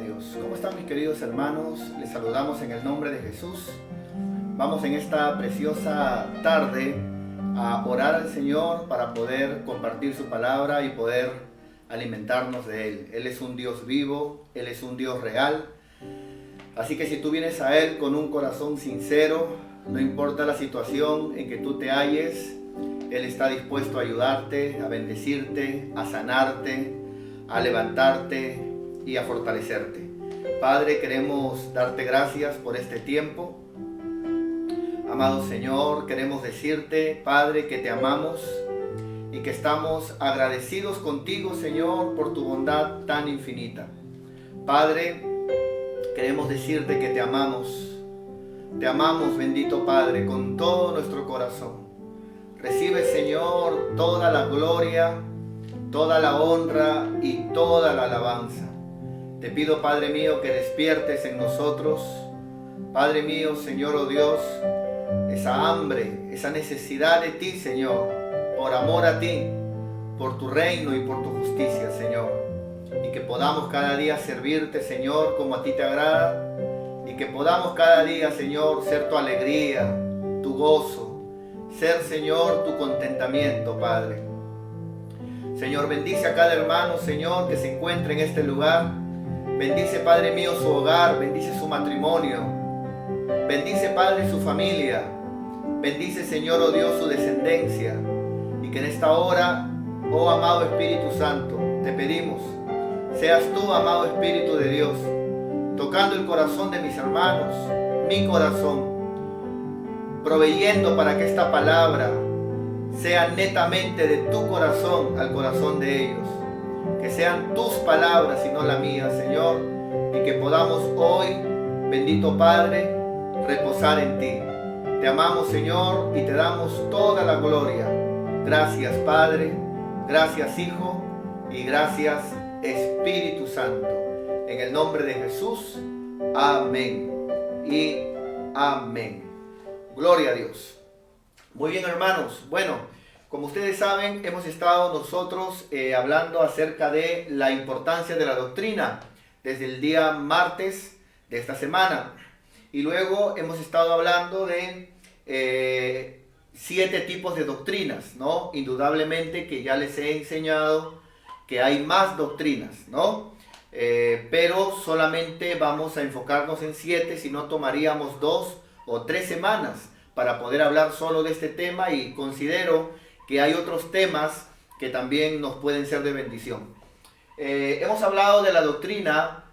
Dios. ¿Cómo están mis queridos hermanos? Les saludamos en el nombre de Jesús. Vamos en esta preciosa tarde a orar al Señor para poder compartir su palabra y poder alimentarnos de Él. Él es un Dios vivo, Él es un Dios real. Así que si tú vienes a Él con un corazón sincero, no importa la situación en que tú te halles, Él está dispuesto a ayudarte, a bendecirte, a sanarte, a levantarte y a fortalecerte. Padre, queremos darte gracias por este tiempo. Amado Señor, queremos decirte, Padre, que te amamos y que estamos agradecidos contigo, Señor, por tu bondad tan infinita. Padre, queremos decirte que te amamos, bendito Padre, con todo nuestro corazón. Recibe, Señor, toda la gloria, toda la honra y toda la alabanza. Te pido, Padre mío, que despiertes en nosotros, Padre mío, Señor, oh Dios, esa hambre, esa necesidad de ti, Señor, por amor a ti, por tu reino y por tu justicia, Señor. Y que podamos cada día servirte, Señor, como a ti te agrada. Y que podamos cada día, Señor, ser tu alegría, tu gozo, ser, Señor, tu contentamiento, Padre. Señor, bendice a cada hermano, Señor, que se encuentre en este lugar. Bendice, Padre mío, su hogar, bendice su matrimonio. Bendice, Padre, su familia. Bendice, Señor, oh Dios, su descendencia. Y que en esta hora, oh amado Espíritu Santo, te pedimos, seas tú, amado Espíritu de Dios, tocando el corazón de mis hermanos, mi corazón, proveyendo para que esta palabra sea netamente de tu corazón al corazón de ellos. Que sean tus palabras y no la mía, Señor, y que podamos hoy, bendito Padre, reposar en ti. Te amamos, Señor, y te damos toda la gloria. Gracias, Padre, gracias, Hijo, y gracias, Espíritu Santo. En el nombre de Jesús, amén y amén. Gloria a Dios. Muy bien, hermanos. Bueno, como ustedes saben, hemos estado nosotros hablando acerca de la importancia de la doctrina desde el día martes de esta semana. Y luego hemos estado hablando de 7 tipos de doctrinas, ¿no? Indudablemente que ya les he enseñado que hay más doctrinas, ¿no? Pero solamente vamos a enfocarnos en 7, si no tomaríamos 2 o 3 semanas para poder hablar solo de este tema, y considero que hay otros temas que también nos pueden ser de bendición. Hemos hablado de la doctrina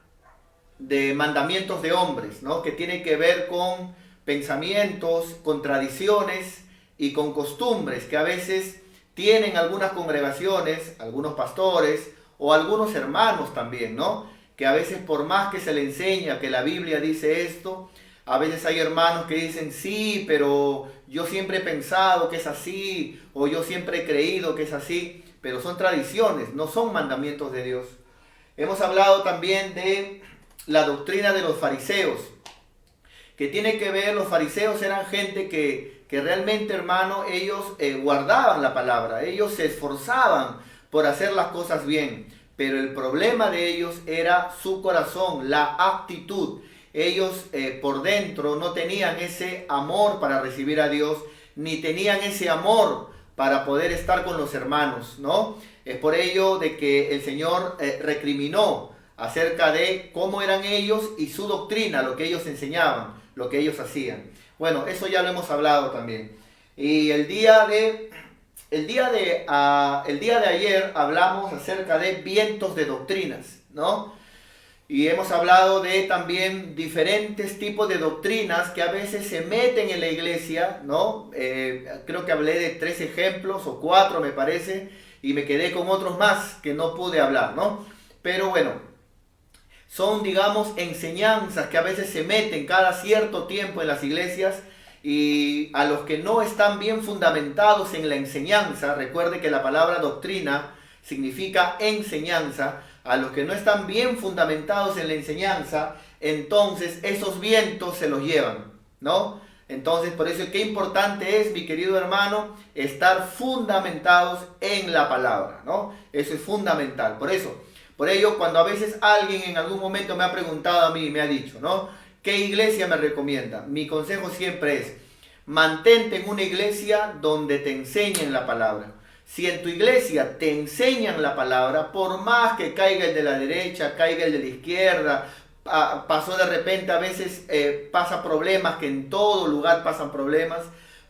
de mandamientos de hombres, ¿no? Que tiene que ver con pensamientos, con tradiciones y con costumbres que a veces tienen algunas congregaciones, algunos pastores o algunos hermanos también, ¿no? Que a veces, por más que se le enseña que la Biblia dice esto, a veces hay hermanos que dicen, sí, pero yo siempre he pensado que es así, o yo siempre he creído que es así, pero son tradiciones, no son mandamientos de Dios. Hemos hablado también de la doctrina de los fariseos, que tiene que ver, los fariseos eran gente que realmente, hermano, ellos guardaban la palabra, ellos se esforzaban por hacer las cosas bien, pero el problema de ellos era su corazón, la actitud. Ellos por dentro no tenían ese amor para recibir a Dios, ni tenían ese amor para poder estar con los hermanos, ¿no? Es por ello de que el Señor recriminó acerca de cómo eran ellos y su doctrina, lo que ellos enseñaban, lo que ellos hacían. Bueno, eso ya lo hemos hablado también. Y el día de ayer hablamos acerca de vientos de doctrinas, ¿no? Y hemos hablado de también diferentes tipos de doctrinas que a veces se meten en la iglesia, ¿no? Creo que hablé de 3 ejemplos o 4, me parece, y me quedé con otros más que no pude hablar, ¿no? Pero bueno, son, digamos, enseñanzas que a veces se meten cada cierto tiempo en las iglesias, y a los que no están bien fundamentados en la enseñanza, recuerde que la palabra doctrina significa enseñanza. A los que no están bien fundamentados en la enseñanza, entonces esos vientos se los llevan, ¿no? Entonces, por eso qué importante es, mi querido hermano, estar fundamentados en la palabra, ¿no? Eso es fundamental. Por eso, Por ello, cuando a veces alguien en algún momento me ha preguntado a mí, me ha dicho, ¿no? ¿Qué iglesia me recomienda? Mi consejo siempre es, mantente en una iglesia donde te enseñen la palabra. Si en tu iglesia te enseñan la palabra, por más que caiga el de la derecha, caiga el de la izquierda, pasó de repente, a veces pasa problemas, que en todo lugar pasan problemas,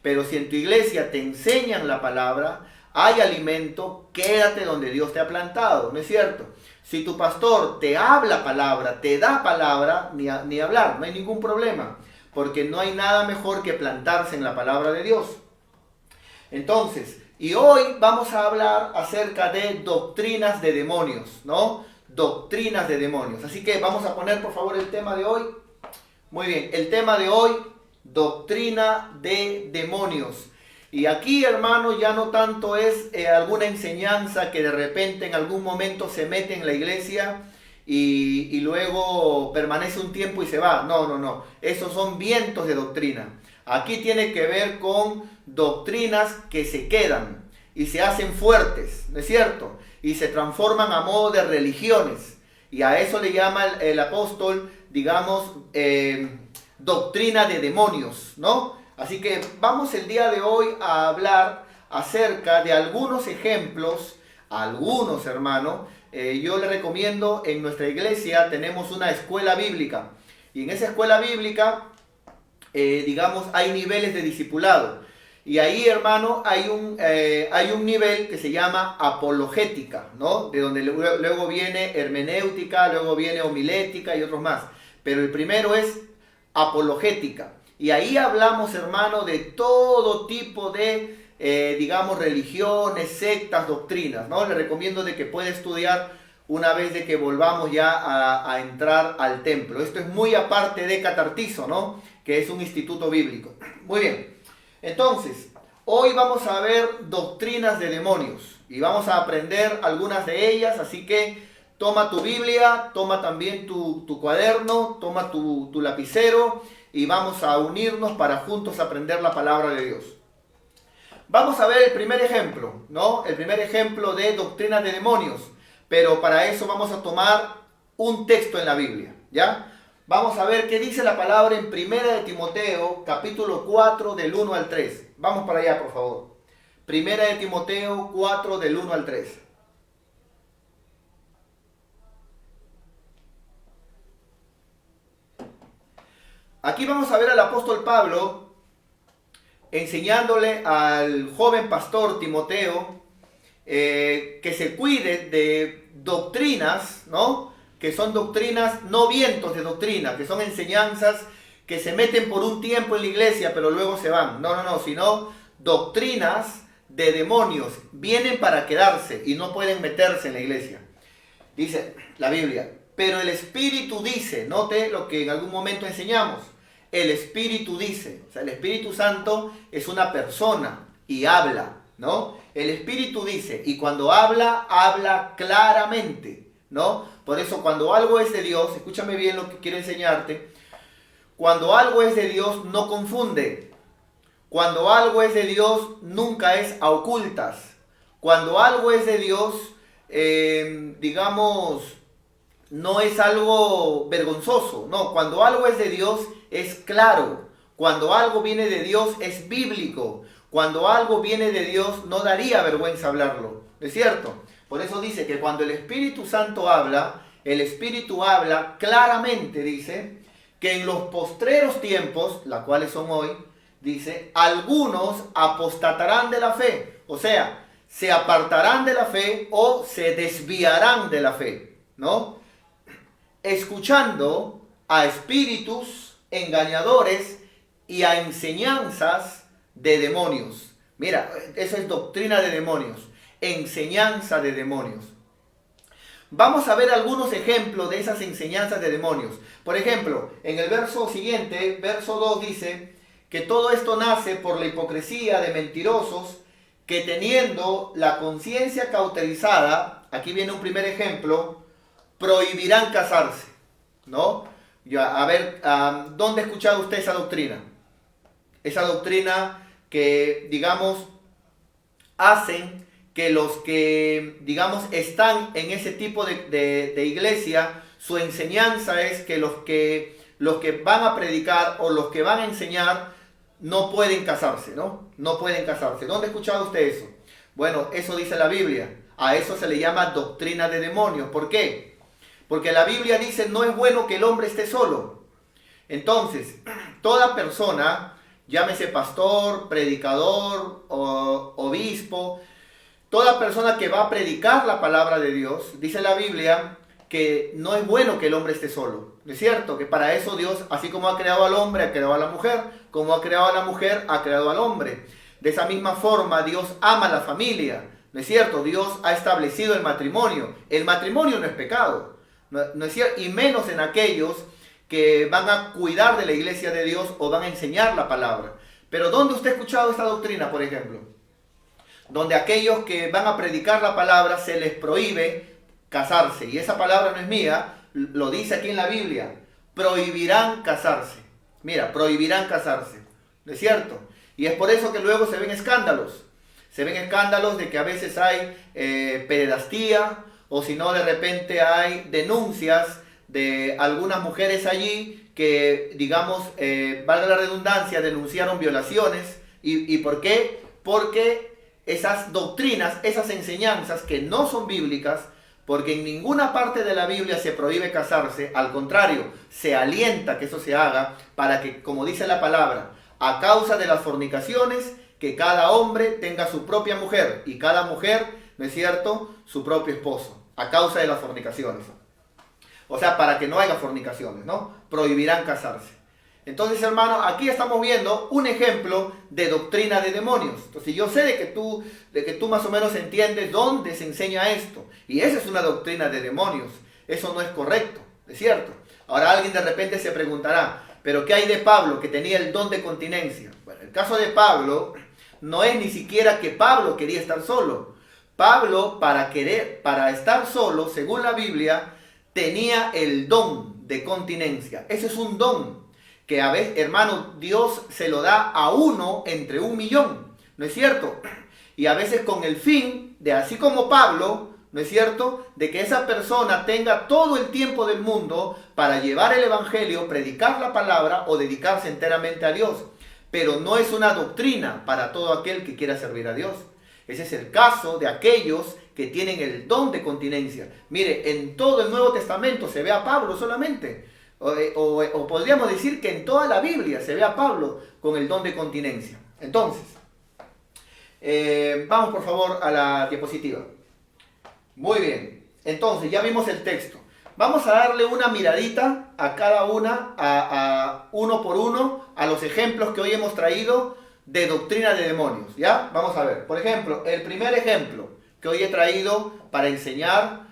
pero si en tu iglesia te enseñan la palabra, hay alimento, quédate donde Dios te ha plantado, ¿no es cierto? Si tu pastor te habla palabra, te da palabra, ni hablar, no hay ningún problema, porque no hay nada mejor que plantarse en la palabra de Dios. Entonces, y hoy vamos a hablar acerca de doctrinas de demonios, ¿no? Doctrinas de demonios. Así que vamos a poner por favor el tema de hoy. Muy bien, el tema de hoy, doctrina de demonios. Y aquí, hermano, ya no tanto es alguna enseñanza que de repente en algún momento se mete en la iglesia y luego permanece un tiempo y se va. No, no, no. Esos son vientos de doctrina. Aquí tiene que ver con doctrinas que se quedan y se hacen fuertes, ¿no es cierto? Y se transforman a modo de religiones. Y a eso le llama el apóstol, digamos, doctrina de demonios, ¿no? Así que vamos el día de hoy a hablar acerca de algunos ejemplos, algunos hermanos. Yo le recomiendo, en nuestra iglesia tenemos una escuela bíblica. Y en esa escuela bíblica, digamos, hay niveles de discipulado. Y ahí, hermano, hay un nivel que se llama apologética, ¿no? De donde luego viene hermenéutica, luego viene homilética y otros más. Pero el primero es apologética. Y ahí hablamos, hermano, de todo tipo de, digamos, religiones, sectas, doctrinas, ¿no? Le recomiendo de que pueda estudiar una vez de que volvamos ya a entrar al templo. Esto es muy aparte de Catartizo, ¿no? Que es un instituto bíblico. Muy bien. Entonces, hoy vamos a ver doctrinas de demonios y vamos a aprender algunas de ellas, así que toma tu Biblia, toma también tu cuaderno, toma tu lapicero y vamos a unirnos para juntos aprender la palabra de Dios. Vamos a ver el primer ejemplo, ¿no? El primer ejemplo de doctrinas de demonios, pero para eso vamos a tomar un texto en la Biblia, ¿ya? Vamos a ver qué dice la palabra en 1 de Timoteo, capítulo 4, del 1 al 3. Vamos para allá, por favor. 1 de Timoteo 4, del 1 al 3. Aquí vamos a ver al apóstol Pablo enseñándole al joven pastor Timoteo que se cuide de doctrinas, ¿no? Que son doctrinas, no vientos de doctrina, que son enseñanzas que se meten por un tiempo en la iglesia, pero luego se van. No, no, no, sino doctrinas de demonios. Vienen para quedarse y no pueden meterse en la iglesia. Dice la Biblia, pero el Espíritu dice, note lo que en algún momento enseñamos, el Espíritu dice, o sea, el Espíritu Santo es una persona y habla, ¿no? El Espíritu dice, y cuando habla, habla claramente, ¿no? Por eso cuando algo es de Dios, escúchame bien lo que quiero enseñarte, cuando algo es de Dios no confunde, cuando algo es de Dios nunca es a ocultas, cuando algo es de Dios, digamos, no es algo vergonzoso, no, cuando algo es de Dios es claro, cuando algo viene de Dios es bíblico, cuando algo viene de Dios no daría vergüenza hablarlo, ¿es cierto? Por eso dice que cuando el Espíritu Santo habla, el Espíritu habla claramente, dice, que en los postreros tiempos, las cuales son hoy, dice, algunos apostatarán de la fe, o sea, se apartarán de la fe o se desviarán de la fe, ¿no? Escuchando a espíritus engañadores y a enseñanzas de demonios. Mira, eso es doctrina de demonios. Enseñanza de demonios. Vamos a ver algunos ejemplos de esas enseñanzas de demonios. Por ejemplo, en el verso siguiente, verso 2 dice que todo esto nace por la hipocresía de mentirosos que teniendo la conciencia cauterizada, aquí viene un primer ejemplo, prohibirán casarse, ¿no? A ver, ¿dónde ha escuchado usted esa doctrina? Esa doctrina que, digamos, hacen que los que, digamos, están en ese tipo de iglesia, su enseñanza es que los que van a predicar o los que van a enseñar no pueden casarse, ¿no? No pueden casarse. ¿Dónde ha escuchado usted eso? Bueno, eso dice la Biblia. A eso se le llama doctrina de demonios. ¿Por qué? Porque la Biblia dice, no es bueno que el hombre esté solo. Entonces, toda persona, llámese pastor, predicador, obispo, toda persona que va a predicar la palabra de Dios, dice la Biblia que no es bueno que el hombre esté solo. ¿No es cierto? Que para eso Dios, así como ha creado al hombre, ha creado a la mujer, como ha creado a la mujer, ha creado al hombre. De esa misma forma, Dios ama a la familia. ¿No es cierto? Dios ha establecido el matrimonio. El matrimonio no es pecado. ¿No es cierto? Y menos en aquellos que van a cuidar de la iglesia de Dios o van a enseñar la palabra. Pero ¿dónde usted ha escuchado esta doctrina, por ejemplo? Donde aquellos que van a predicar la palabra se les prohíbe casarse. Y esa palabra no es mía, lo dice aquí en la Biblia. Prohibirán casarse. Mira, prohibirán casarse. ¿No es cierto? Y es por eso que luego se ven escándalos. Se ven escándalos de que a veces hay pederastía, o si no, de repente hay denuncias de algunas mujeres allí que, digamos, valga la redundancia, denunciaron violaciones. ¿Y por qué? Porque esas doctrinas, esas enseñanzas que no son bíblicas, porque en ninguna parte de la Biblia se prohíbe casarse, al contrario, se alienta que eso se haga para que, como dice la palabra, a causa de las fornicaciones, que cada hombre tenga su propia mujer y cada mujer, ¿no es cierto?, su propio esposo, a causa de las fornicaciones. O sea, para que no haya fornicaciones, ¿no? Prohibirán casarse. Entonces, hermano, aquí estamos viendo un ejemplo de doctrina de demonios. Entonces, yo sé de que tú más o menos entiendes dónde se enseña esto. Y esa es una doctrina de demonios. Eso no es correcto, ¿es cierto? Ahora alguien de repente se preguntará, ¿pero qué hay de Pablo que tenía el don de continencia? Bueno, el caso de Pablo no es ni siquiera que Pablo quería estar solo. Pablo, para estar solo, según la Biblia, tenía el don de continencia. Ese es un don que a veces, hermano, Dios se lo da a uno entre 1.000.000, ¿no es cierto? Y a veces con el fin de, así como Pablo, ¿no es cierto?, de que esa persona tenga todo el tiempo del mundo para llevar el evangelio, predicar la palabra o dedicarse enteramente a Dios. Pero no es una doctrina para todo aquel que quiera servir a Dios. Ese es el caso de aquellos que tienen el don de continencia. Mire, en todo el Nuevo Testamento se ve a Pablo solamente. O podríamos decir que en toda la Biblia se ve a Pablo con el don de continencia. Entonces, vamos por favor a la diapositiva. Muy bien, entonces ya vimos el texto. Vamos a darle una miradita a cada una, a uno por uno, a los ejemplos que hoy hemos traído de doctrina de demonios, ¿ya? Vamos a ver, por ejemplo, el primer ejemplo que hoy he traído para enseñar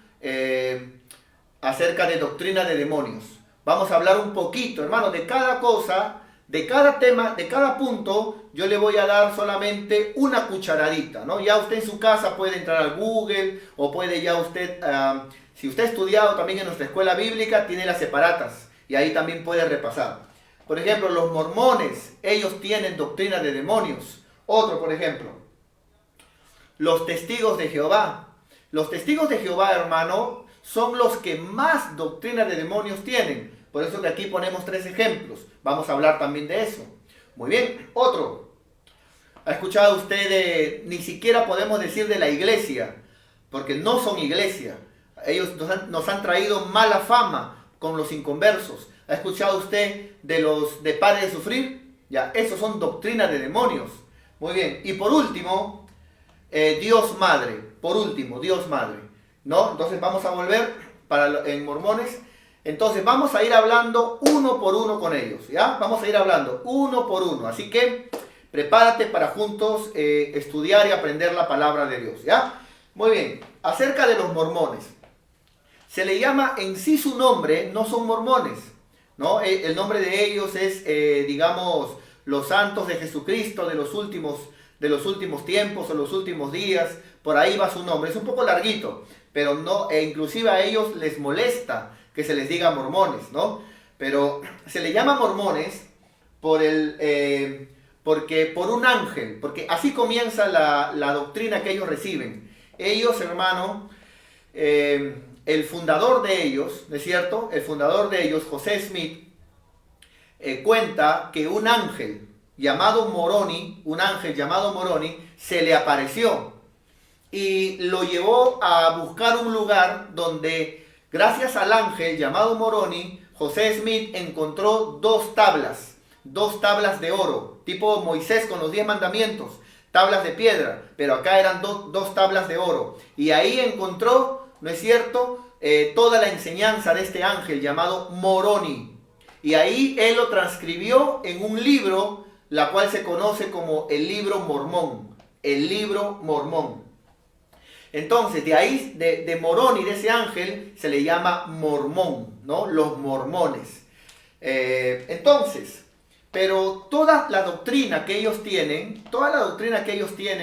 acerca de doctrina de demonios. Vamos a hablar un poquito, hermano, de cada cosa, de cada tema, de cada punto. Yo le voy a dar solamente una cucharadita, ¿no? Ya usted en su casa puede entrar al Google o puede ya usted, si usted ha estudiado también en nuestra escuela bíblica, tiene las separatas y ahí también puede repasar. Por ejemplo, los mormones, ellos tienen doctrina de demonios. Otro, por ejemplo, los testigos de Jehová. Los testigos de Jehová, hermano, son los que más doctrina de demonios tienen. Por eso que aquí ponemos 3 ejemplos. Vamos a hablar también de eso. Muy bien, otro. ¿Ha escuchado usted ni siquiera podemos decir de la iglesia? Porque no son iglesia. Ellos nos han traído mala fama con los inconversos. ¿Ha escuchado usted de Pare de Sufrir? Ya, esos son doctrinas de demonios. Muy bien. Y por último, Dios Madre. Por último, Dios Madre. ¿No? Entonces vamos a volver en mormones. Entonces vamos a ir hablando uno por uno con ellos. ¿Ya? Vamos a ir hablando uno por uno. Así que prepárate para juntos estudiar y aprender la palabra de Dios. ¿Ya? Muy bien. Acerca de los mormones. Se le llama en sí su nombre, no son mormones, ¿no? El nombre de ellos es, digamos, los santos de Jesucristo de los últimos tiempos o los últimos días. Por ahí va su nombre. Es un poco larguito, pero no, inclusive a ellos les molesta que se les diga mormones, ¿no? Pero se le llama mormones porque por un ángel, porque así comienza la doctrina que ellos reciben. Ellos, hermano, el fundador de ellos, ¿no es cierto? El fundador de ellos, José Smith, cuenta que un ángel llamado Moroni, se le apareció y lo llevó a buscar un lugar donde, gracias al ángel llamado Moroni, José Smith encontró dos tablas de oro, tipo Moisés con los 10 mandamientos, tablas de piedra, pero acá eran dos tablas de oro. Y ahí encontró, ¿no es cierto?, toda la enseñanza de este ángel llamado Moroni. Y ahí él lo transcribió en un libro, la cual se conoce como el libro Mormón. El libro Mormón. Entonces, de ahí, de Moroni, de ese ángel, se le llama mormón, ¿no? Los mormones. Pero toda la doctrina que ellos tienen,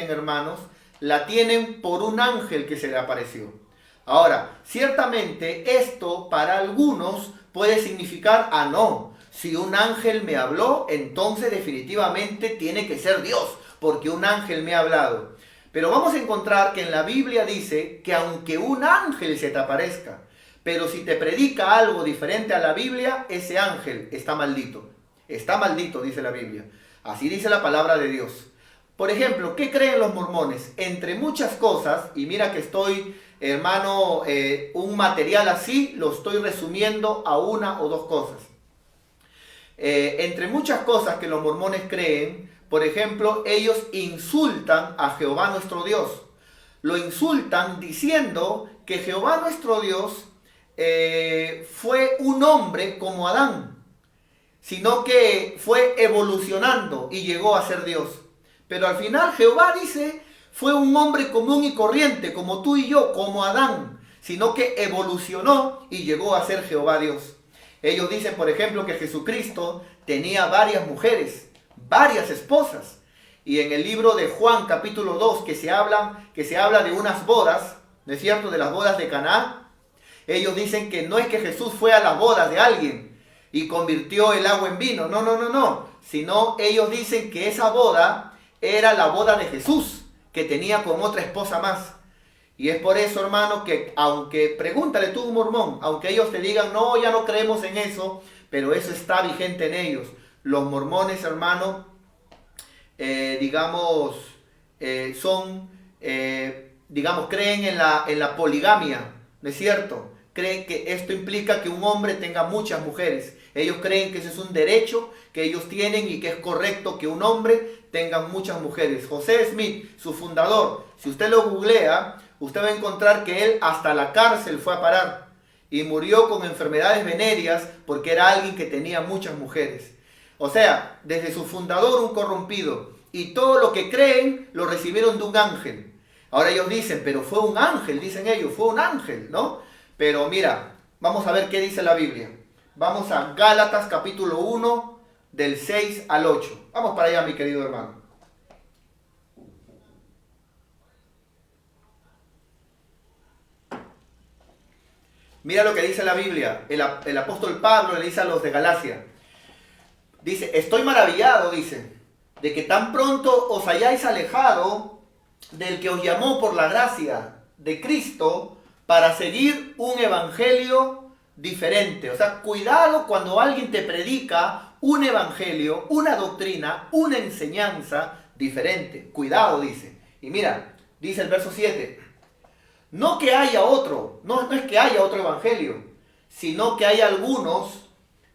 hermanos, la tienen por un ángel que se le apareció. Ahora, ciertamente esto para algunos puede significar, no, si un ángel me habló, entonces definitivamente tiene que ser Dios, porque un ángel me ha hablado. Pero vamos a encontrar que en la Biblia dice que aunque un ángel se te aparezca, pero si te predica algo diferente a la Biblia, ese ángel está maldito. Está maldito, dice la Biblia. Así dice la palabra de Dios. Por ejemplo, ¿qué creen los mormones? Entre muchas cosas, y mira que estoy, hermano, un material así, lo estoy resumiendo a una o dos cosas. Entre muchas cosas que los mormones creen, por ejemplo, ellos insultan a Jehová nuestro Dios. Lo insultan diciendo que Jehová nuestro Dios fue un hombre como Adán, sino que fue evolucionando y llegó a ser Dios. Pero al final Jehová dice, fue un hombre común y corriente, como tú y yo, como Adán, sino que evolucionó y llegó a ser Jehová Dios. Ellos dicen, por ejemplo, que Jesucristo tenía varias mujeres, varias esposas. Y en el libro de Juan, capítulo 2, que se habla de unas bodas, ¿no es cierto?, de las bodas de Caná. Ellos dicen que no es que Jesús fue a las bodas de alguien y convirtió el agua en vino. No. Sino ellos dicen que esa boda era la boda de Jesús, que tenía con otra esposa más. Y es por eso, hermano, que aunque, pregúntale tú un mormón, aunque ellos te digan, no, ya no creemos en eso, pero eso está vigente en ellos. Los mormones, hermano, creen en la poligamia, ¿no es cierto? Creen que esto implica que un hombre tenga muchas mujeres. Ellos creen que ese es un derecho que ellos tienen y que es correcto que un hombre tenga muchas mujeres. José Smith, su fundador, si usted lo googlea, usted va a encontrar que él hasta la cárcel fue a parar y murió con enfermedades venéreas porque era alguien que tenía muchas mujeres. O sea, desde su fundador un corrompido, y todo lo que creen lo recibieron de un ángel. Ahora ellos dicen, pero fue un ángel, dicen ellos, fue un ángel, ¿no? Pero mira, vamos a ver qué dice la Biblia. Vamos a Gálatas capítulo 1, del 6 al 8. Vamos para allá, mi querido hermano. Mira lo que dice la Biblia. El apóstol Pablo le dice a los de Galacia. Dice, estoy maravillado, dice, de que tan pronto os hayáis alejado del que os llamó por la gracia de Cristo para seguir un evangelio diferente. O sea, cuidado cuando alguien te predica un evangelio, una doctrina, una enseñanza diferente. Cuidado, dice. Y mira, dice el verso 7. No que haya otro, no es que haya otro evangelio, sino que hay algunos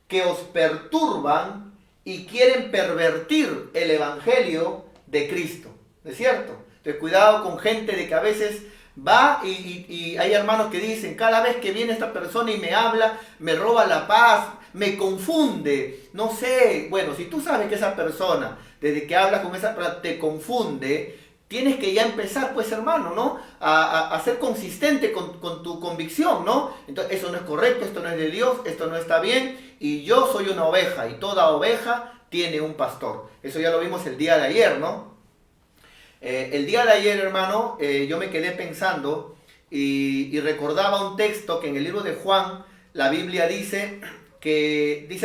que os perturban y quieren pervertir el evangelio de Cristo. ¿No es cierto? Entonces cuidado con gente de que a veces va y hay hermanos que dicen, cada vez que viene esta persona y me habla, me roba la paz, me confunde, no sé. Bueno, si tú sabes que esa persona, desde que hablas con esa persona, te confunde, tienes que ya empezar, pues hermano, ¿no? A ser consistente con tu convicción, ¿no? Entonces, eso no es correcto, esto no es de Dios, esto no está bien, y yo soy una oveja, y toda oveja tiene un pastor. Eso ya lo vimos el día de ayer, ¿no? El día de ayer, hermano, yo me quedé pensando y recordaba un texto que en el libro de Juan, la Biblia dice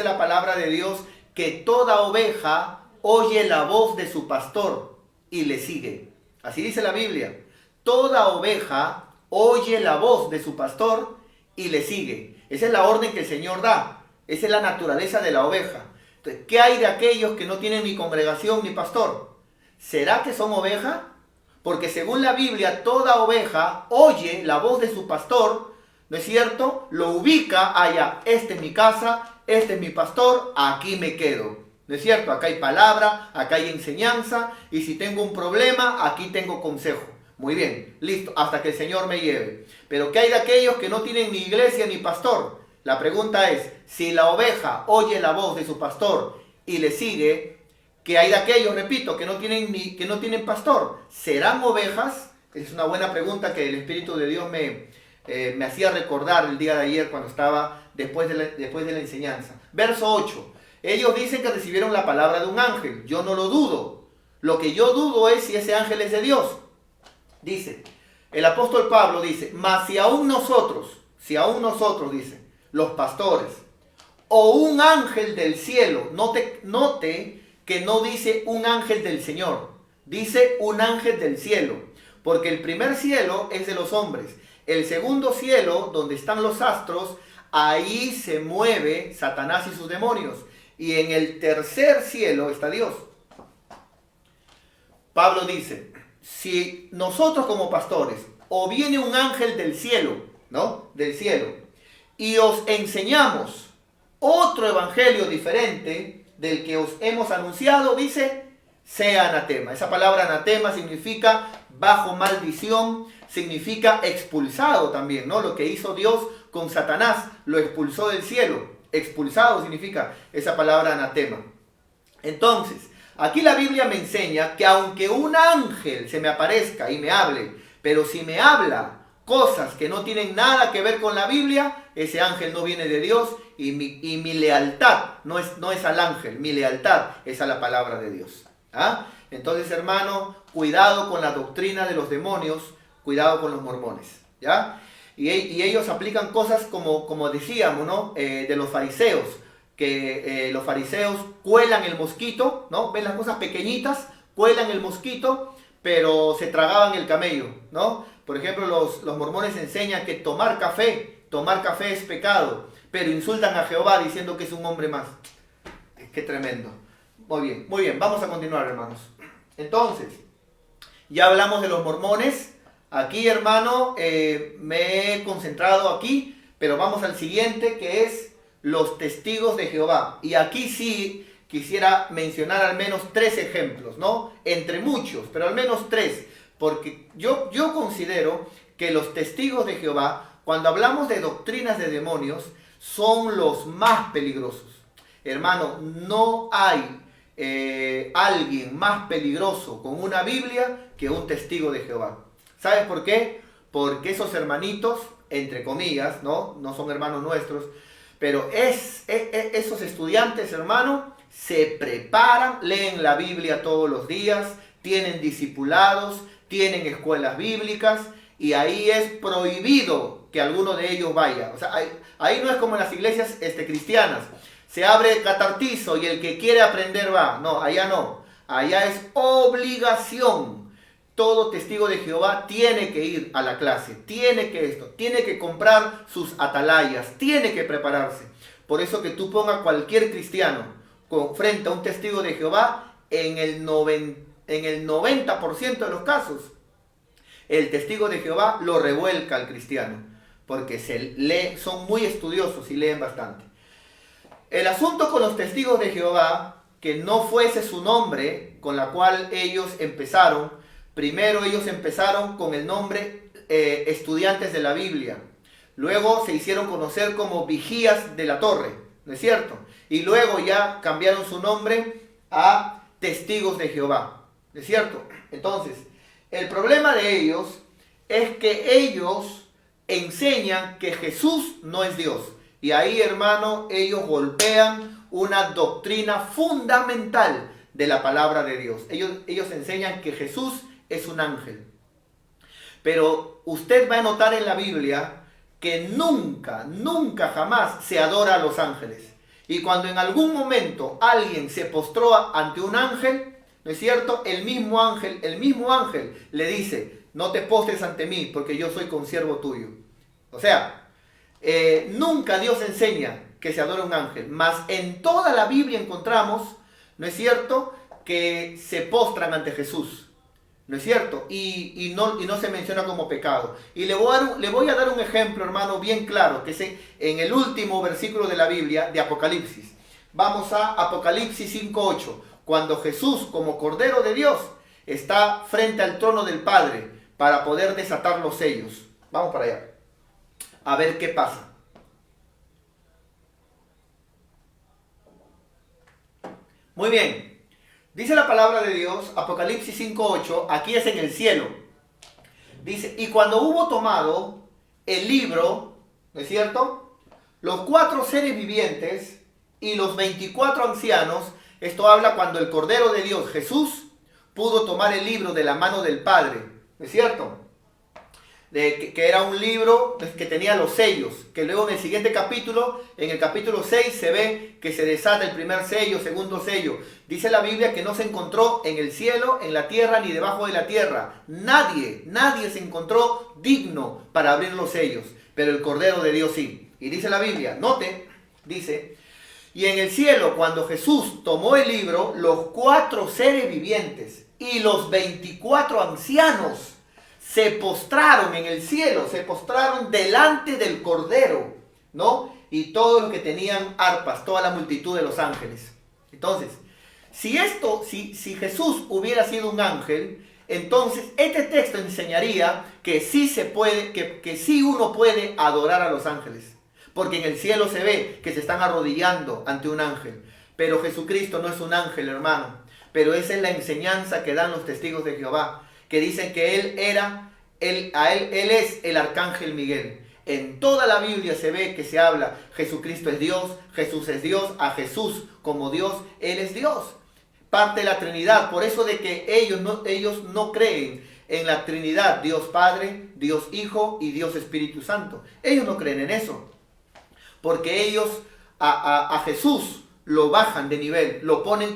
la palabra de Dios, que toda oveja oye la voz de su pastor y le sigue. Así dice la Biblia. toda oveja oye la voz de su pastor y le sigue. Esa es la orden que el Señor da. Esa es la naturaleza de la oveja. Entonces, ¿qué hay de aquellos que no tienen ni congregación ni pastor? ¿Será que son oveja? Porque según la Biblia, toda oveja oye la voz de su pastor, ¿no es cierto? Lo ubica allá. Esta es mi casa, este es mi pastor, aquí me quedo. ¿No es cierto? Acá hay palabra, acá hay enseñanza, y si tengo un problema, aquí tengo consejo. Muy bien, listo, hasta que el Señor me lleve. Pero ¿qué hay de aquellos que no tienen ni iglesia ni pastor? La pregunta es, si la oveja oye la voz de su pastor y le sigue, ¿qué hay de aquellos, repito, que no tienen pastor? ¿Serán ovejas? Es una buena pregunta que el Espíritu de Dios me hacía recordar el día de ayer cuando estaba después de la enseñanza. Verso 8. Ellos dicen que recibieron la palabra de un ángel. Yo no lo dudo. Lo que yo dudo es si ese ángel es de Dios. Dice, el apóstol Pablo dice, mas si aún nosotros, dice, los pastores, o un ángel del cielo, note que no dice un ángel del Señor, dice un ángel del cielo, porque el primer cielo es de los hombres, el segundo cielo, donde están los astros, ahí se mueve Satanás y sus demonios, y en el tercer cielo está Dios. Pablo dice, si nosotros como pastores, o viene un ángel del cielo, ¿no? Del cielo, y os enseñamos otro evangelio diferente del que os hemos anunciado, dice, sea anatema. Esa palabra anatema significa bajo maldición, significa expulsado también, ¿no? Lo que hizo Dios con Satanás, lo expulsó del cielo. Expulsado significa esa palabra anatema. Entonces, aquí la Biblia me enseña que aunque un ángel se me aparezca y me hable, pero si me habla cosas que no tienen nada que ver con la Biblia, ese ángel no viene de Dios y mi lealtad no es al ángel, mi lealtad es a la palabra de Dios. ¿Ah? Entonces, hermano, cuidado con la doctrina de los demonios, cuidado con los mormones, ¿ya? Y ellos aplican cosas como decíamos, ¿no? De los fariseos, que los fariseos cuelan el mosquito, ¿no? Ven las cosas pequeñitas, cuelan el mosquito, pero se tragaban el camello, ¿no? Por ejemplo, los mormones enseñan que tomar café es pecado, pero insultan a Jehová diciendo que es un hombre más. Qué tremendo. Muy bien, vamos a continuar, hermanos. Entonces, ya hablamos de los mormones. Aquí, hermano, me he concentrado aquí, pero vamos al siguiente, que es los testigos de Jehová. Y aquí sí quisiera mencionar al menos 3 ejemplos, ¿no? Entre muchos, pero al menos 3. Porque yo considero que los testigos de Jehová, cuando hablamos de doctrinas de demonios, son los más peligrosos. Hermano, no hay alguien más peligroso con una Biblia que un testigo de Jehová. ¿Sabes por qué? Porque esos hermanitos, entre comillas, no son hermanos nuestros, pero esos estudiantes, hermano, se preparan, leen la Biblia todos los días, tienen discipulados, tienen escuelas bíblicas, y ahí es prohibido que alguno de ellos vaya. O sea, ahí no es como en las iglesias cristianas. Se abre el catartizo y el que quiere aprender va. No, allá no. Allá es obligación. Todo testigo de Jehová tiene que ir a la clase, tiene que comprar sus atalayas, tiene que prepararse. Por eso que tú pongas cualquier cristiano frente a un testigo de Jehová, en el 90% de los casos, el testigo de Jehová lo revuelca al cristiano, porque son muy estudiosos y leen bastante. El asunto con los testigos de Jehová, que no fuese su nombre con la cual ellos empezaron. Primero ellos empezaron con el nombre estudiantes de la Biblia. Luego se hicieron conocer como vigías de la torre, ¿no es cierto? Y luego ya cambiaron su nombre a testigos de Jehová, ¿no es cierto? Entonces, el problema de ellos es que ellos enseñan que Jesús no es Dios. Y ahí, hermano, ellos golpean una doctrina fundamental de la palabra de Dios. Ellos enseñan que Jesús es un ángel. Pero usted va a notar en la Biblia que nunca jamás se adora a los ángeles. Y cuando en algún momento alguien se postró ante un ángel, ¿no es cierto? El mismo ángel le dice, no te postres ante mí, porque yo soy consiervo tuyo. O sea, nunca Dios enseña que se adore a un ángel, mas en toda la Biblia encontramos, ¿no es cierto?, que se postran ante Jesús, ¿no es cierto? Y no se menciona como pecado. Y le voy a dar un ejemplo, hermano, bien claro, que es en el último versículo de la Biblia, de Apocalipsis. Vamos a Apocalipsis 5:8, cuando Jesús, como Cordero de Dios, está frente al trono del Padre para poder desatar los sellos. Vamos para allá, a ver qué pasa. Muy bien, dice la palabra de Dios, Apocalipsis 5:8, aquí es en el cielo. Dice, y cuando hubo tomado el libro, ¿no es cierto?, los 4 seres vivientes y los 24 ancianos, esto habla cuando el Cordero de Dios, Jesús, pudo tomar el libro de la mano del Padre, ¿no es cierto?, que era un libro que tenía los sellos, que luego en el siguiente capítulo, en el capítulo 6, se ve que se desata el primer sello, segundo sello. Dice la Biblia que no se encontró en el cielo, en la tierra, ni debajo de la tierra. Nadie se encontró digno para abrir los sellos, pero el Cordero de Dios sí. Y dice la Biblia, note, dice, y en el cielo, cuando Jesús tomó el libro, los 4 seres vivientes y los 24 ancianos se postraron en el cielo, se postraron delante del Cordero, ¿no? Y todos los que tenían arpas, toda la multitud de los ángeles. Entonces, si Jesús hubiera sido un ángel, entonces este texto enseñaría que sí se puede, que sí uno puede adorar a los ángeles. Porque en el cielo se ve que se están arrodillando ante un ángel. Pero Jesucristo no es un ángel, hermano. Pero esa es la enseñanza que dan los testigos de Jehová, que dicen que él es el arcángel Miguel. En toda la Biblia se ve que se habla, Jesucristo es Dios, Jesús es Dios, a Jesús como Dios, Él es Dios. Parte de la Trinidad, por eso de que ellos no creen en la Trinidad, Dios Padre, Dios Hijo y Dios Espíritu Santo. Ellos no creen en eso, porque ellos a Jesús lo bajan de nivel, lo ponen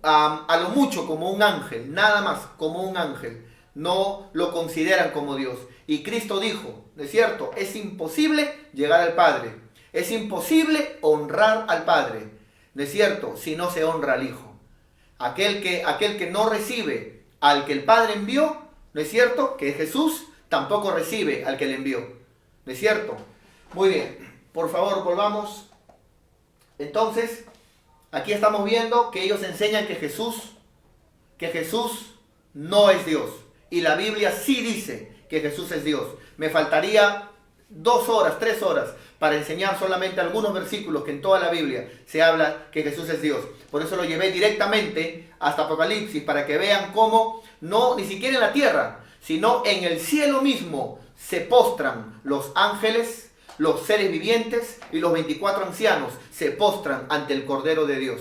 a lo mucho como un ángel, nada más, como un ángel. No lo consideran como Dios. Y Cristo dijo, ¿no es cierto?, es imposible llegar al Padre, es imposible honrar al Padre, ¿no es cierto?, si no se honra al Hijo. Aquel que no recibe al que el Padre envió, ¿no es cierto?, que es Jesús, tampoco recibe al que le envió, ¿no es cierto? Muy bien, por favor, volvamos. Entonces, aquí estamos viendo que ellos enseñan que Jesús no es Dios. Y la Biblia sí dice que Jesús es Dios. Me faltaría 2 horas, 3 horas para enseñar solamente algunos versículos que en toda la Biblia se habla que Jesús es Dios. Por eso lo llevé directamente hasta Apocalipsis, para que vean cómo no ni siquiera en la tierra, sino en el cielo mismo se postran los ángeles, los seres vivientes y los 24 ancianos se postran ante el Cordero de Dios.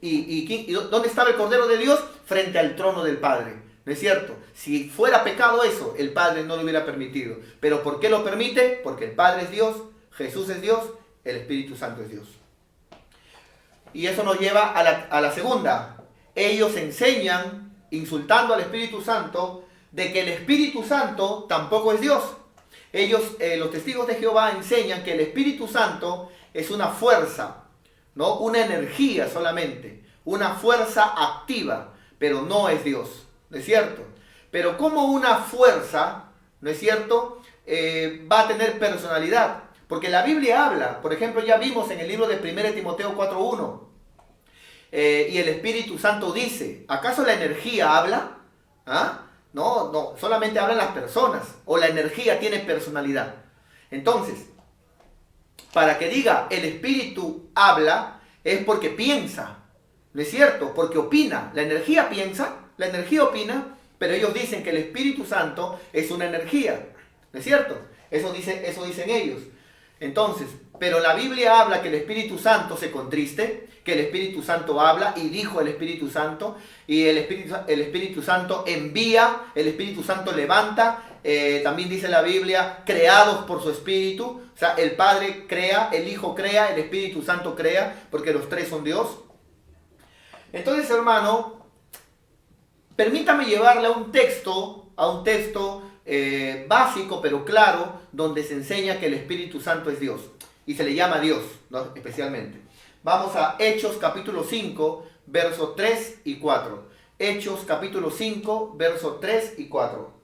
¿Y dónde estaba el Cordero de Dios? Frente al trono del Padre. ¿No es cierto? Si fuera pecado eso, el Padre no lo hubiera permitido. ¿Pero por qué lo permite? Porque el Padre es Dios, Jesús es Dios, el Espíritu Santo es Dios. Y eso nos lleva a la segunda. Ellos enseñan, insultando al Espíritu Santo, de que el Espíritu Santo tampoco es Dios. Ellos, los testigos de Jehová, enseñan que el Espíritu Santo es una fuerza, ¿no? Una energía solamente, una fuerza activa, pero no es Dios. ¿No es cierto? Pero como una fuerza, ¿no es cierto?, va a tener personalidad. Porque la Biblia habla, por ejemplo, ya vimos en el libro de 1 Timoteo 4:1, y el Espíritu Santo dice, ¿acaso la energía habla? ¿Ah? No, solamente hablan las personas, o la energía tiene personalidad. Entonces, para que diga el Espíritu habla, es porque piensa, ¿no es cierto? Porque opina. La energía piensa, la energía opina, pero ellos dicen que el Espíritu Santo es una energía, ¿no es cierto? Eso dicen ellos. Entonces, pero la Biblia habla que el Espíritu Santo se contriste, que el Espíritu Santo habla, y dijo el Espíritu Santo, y el Espíritu Santo envía, el Espíritu Santo levanta, también dice la Biblia, creados por su Espíritu. O sea, el Padre crea, el Hijo crea, el Espíritu Santo crea, porque los tres son Dios. Entonces, hermano, permítame llevarle a un texto a un texto básico pero claro, donde se enseña que el Espíritu Santo es Dios y se le llama Dios, ¿no? Especialmente. Vamos a Hechos capítulo 5, versos 3 y 4. Hechos capítulo 5, versos 3 y 4.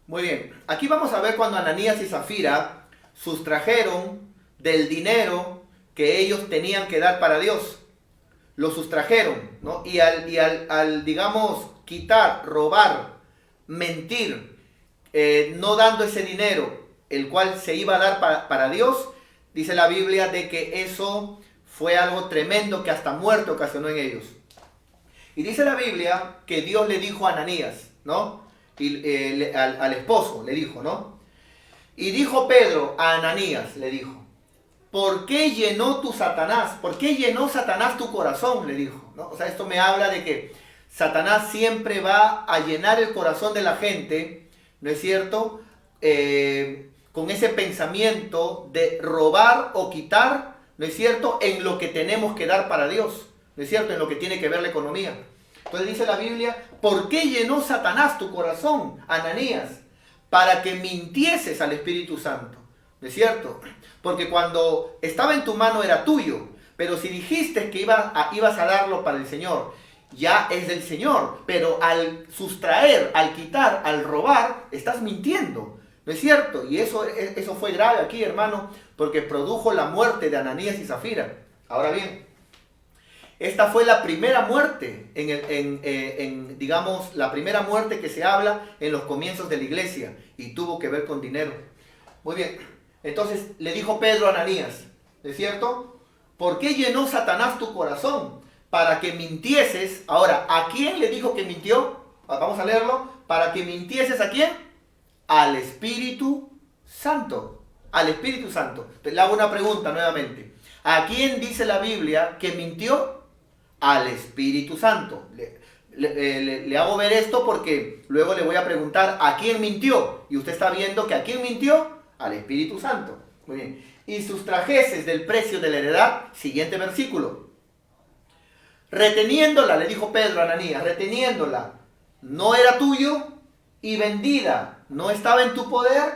Muy bien, aquí vamos a ver cuando Ananías y Zafira sustrajeron del dinero que ellos tenían que dar para Dios. Lo sustrajeron, ¿no? Y al digamos, quitar, robar, mentir, no dando ese dinero, el cual se iba a dar para Dios, dice la Biblia de que eso fue algo tremendo que hasta muerte ocasionó en ellos. Y dice la Biblia que Dios le dijo a Ananías, ¿no? Y al esposo le dijo, ¿no? Y dijo Pedro a Ananías, le dijo, ¿por qué llenó tu Satanás? ¿Por qué llenó Satanás tu corazón? Le dijo, ¿no? O sea, esto me habla de que Satanás siempre va a llenar el corazón de la gente, ¿no es cierto? Con ese pensamiento de robar o quitar, ¿no es cierto? En lo que tenemos que dar para Dios, ¿no es cierto? En lo que tiene que ver la economía. Entonces dice la Biblia, ¿por qué llenó Satanás tu corazón, Ananías? Para que mintieses al Espíritu Santo, ¿no es cierto? Porque cuando estaba en tu mano era tuyo, pero si dijiste que ibas a darlo para el Señor, ya es del Señor, pero al sustraer, al quitar, al robar, estás mintiendo, ¿no es cierto? Y eso fue grave aquí, hermano, porque produjo la muerte de Ananías y Zafira. Ahora bien, esta fue la primera muerte, digamos, la primera muerte que se habla en los comienzos de la iglesia y tuvo que ver con dinero. Muy bien, entonces le dijo Pedro a Ananías, ¿no es cierto? ¿Por qué llenó Satanás tu corazón? Para que mintieses. Ahora, ¿a quién le dijo que mintió? Vamos a leerlo. Para que mintieses, ¿a quién? Al Espíritu Santo. Al Espíritu Santo. Te le hago una pregunta nuevamente. ¿A quién dice la Biblia que mintió? Al Espíritu Santo. Le hago ver esto porque luego le voy a preguntar ¿a quién mintió? Y usted está viendo que ¿a quién mintió? Al Espíritu Santo. Muy bien. Y sustrajeses del precio de la heredad. Siguiente versículo. Reteniéndola, le dijo Pedro a Ananías, reteniéndola, no era tuyo y vendida, no estaba en tu poder.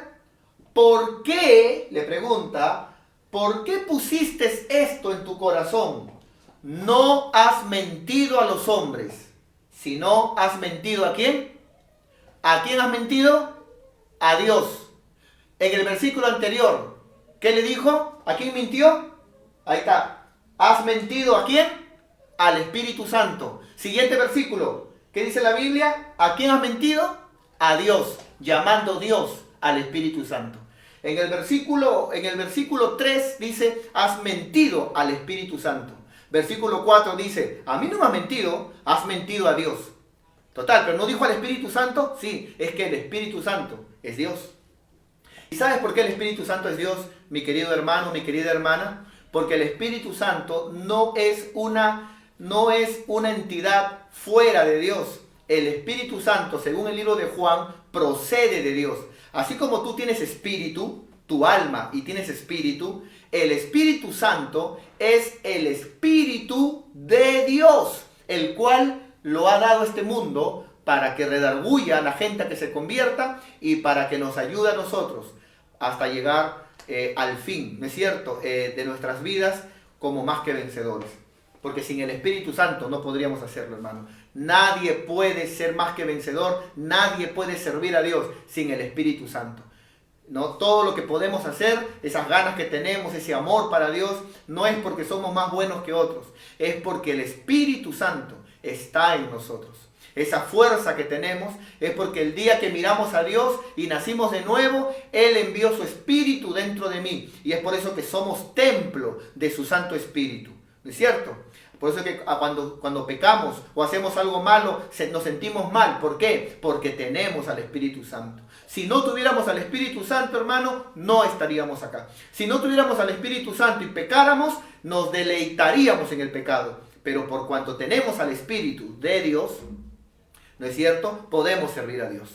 ¿Por qué, le pregunta, por qué pusiste esto en tu corazón? No has mentido a los hombres, sino has mentido ¿a quién? ¿A quién has mentido? A Dios. En el versículo anterior, ¿qué le dijo? ¿A quién mintió? Ahí está. ¿Has mentido a quién? Al Espíritu Santo. Siguiente versículo. ¿Qué dice la Biblia? ¿A quién has mentido? A Dios, llamando Dios al Espíritu Santo. En el versículo 3 dice, has mentido al Espíritu Santo. Versículo 4 dice, a mí no me has mentido, has mentido a Dios. Total, pero no dijo al Espíritu Santo. Sí, es que el Espíritu Santo es Dios. ¿Y sabes por qué el Espíritu Santo es Dios, mi querido hermano, mi querida hermana? Porque el Espíritu Santo no es una entidad fuera de Dios. El Espíritu Santo, según el libro de Juan, procede de Dios. Así como tú tienes espíritu, tu alma y tienes espíritu, el Espíritu Santo es el Espíritu de Dios, el cual lo ha dado a este mundo para que redarguya a la gente a que se convierta y para que nos ayude a nosotros hasta llegar al fin, ¿no es cierto?, de nuestras vidas como más que vencedores. Porque sin el Espíritu Santo no podríamos hacerlo, hermano. Nadie puede ser más que vencedor, nadie puede servir a Dios sin el Espíritu Santo. ¿No? Todo lo que podemos hacer, esas ganas que tenemos, ese amor para Dios, no es porque somos más buenos que otros, es porque el Espíritu Santo está en nosotros. Esa fuerza que tenemos es porque el día que miramos a Dios y nacimos de nuevo, Él envió su Espíritu dentro de mí. Y es por eso que somos templo de su Santo Espíritu. ¿No es cierto? Por eso que cuando pecamos o hacemos algo malo, nos sentimos mal. ¿Por qué? Porque tenemos al Espíritu Santo. Si no tuviéramos al Espíritu Santo, hermano, no estaríamos acá. Si no tuviéramos al Espíritu Santo y pecáramos, nos deleitaríamos en el pecado. Pero por cuanto tenemos al Espíritu de Dios, ¿no es cierto?, podemos servir a Dios.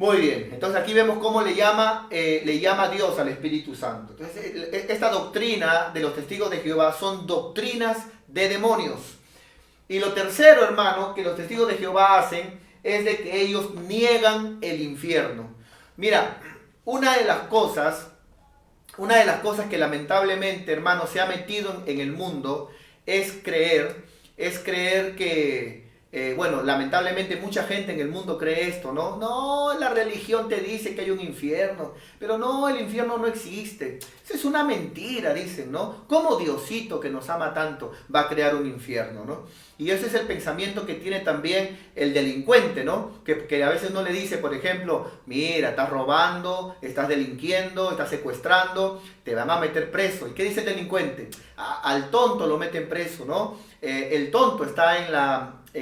Muy bien, entonces aquí vemos cómo le llama Dios al Espíritu Santo. Entonces, esta doctrina de los testigos de Jehová son doctrinas de demonios. Y lo tercero, hermano, que los testigos de Jehová hacen es de que ellos niegan el infierno. Mira, una de las cosas que lamentablemente, hermano, se ha metido en el mundo es creer que bueno, lamentablemente mucha gente en el mundo cree esto, ¿no? No, la religión te dice que hay un infierno, pero no, el infierno no existe. Esa es una mentira, dicen, ¿no? ¿Cómo Diosito, que nos ama tanto, va a crear un infierno, ¿no? Y ese es el pensamiento que tiene también el delincuente, ¿no? Que a veces no le dice, por ejemplo, mira, estás robando, estás delinquiendo, estás secuestrando, te van a meter preso. ¿Y qué dice el delincuente? Al tonto lo meten preso, ¿no? El tonto está en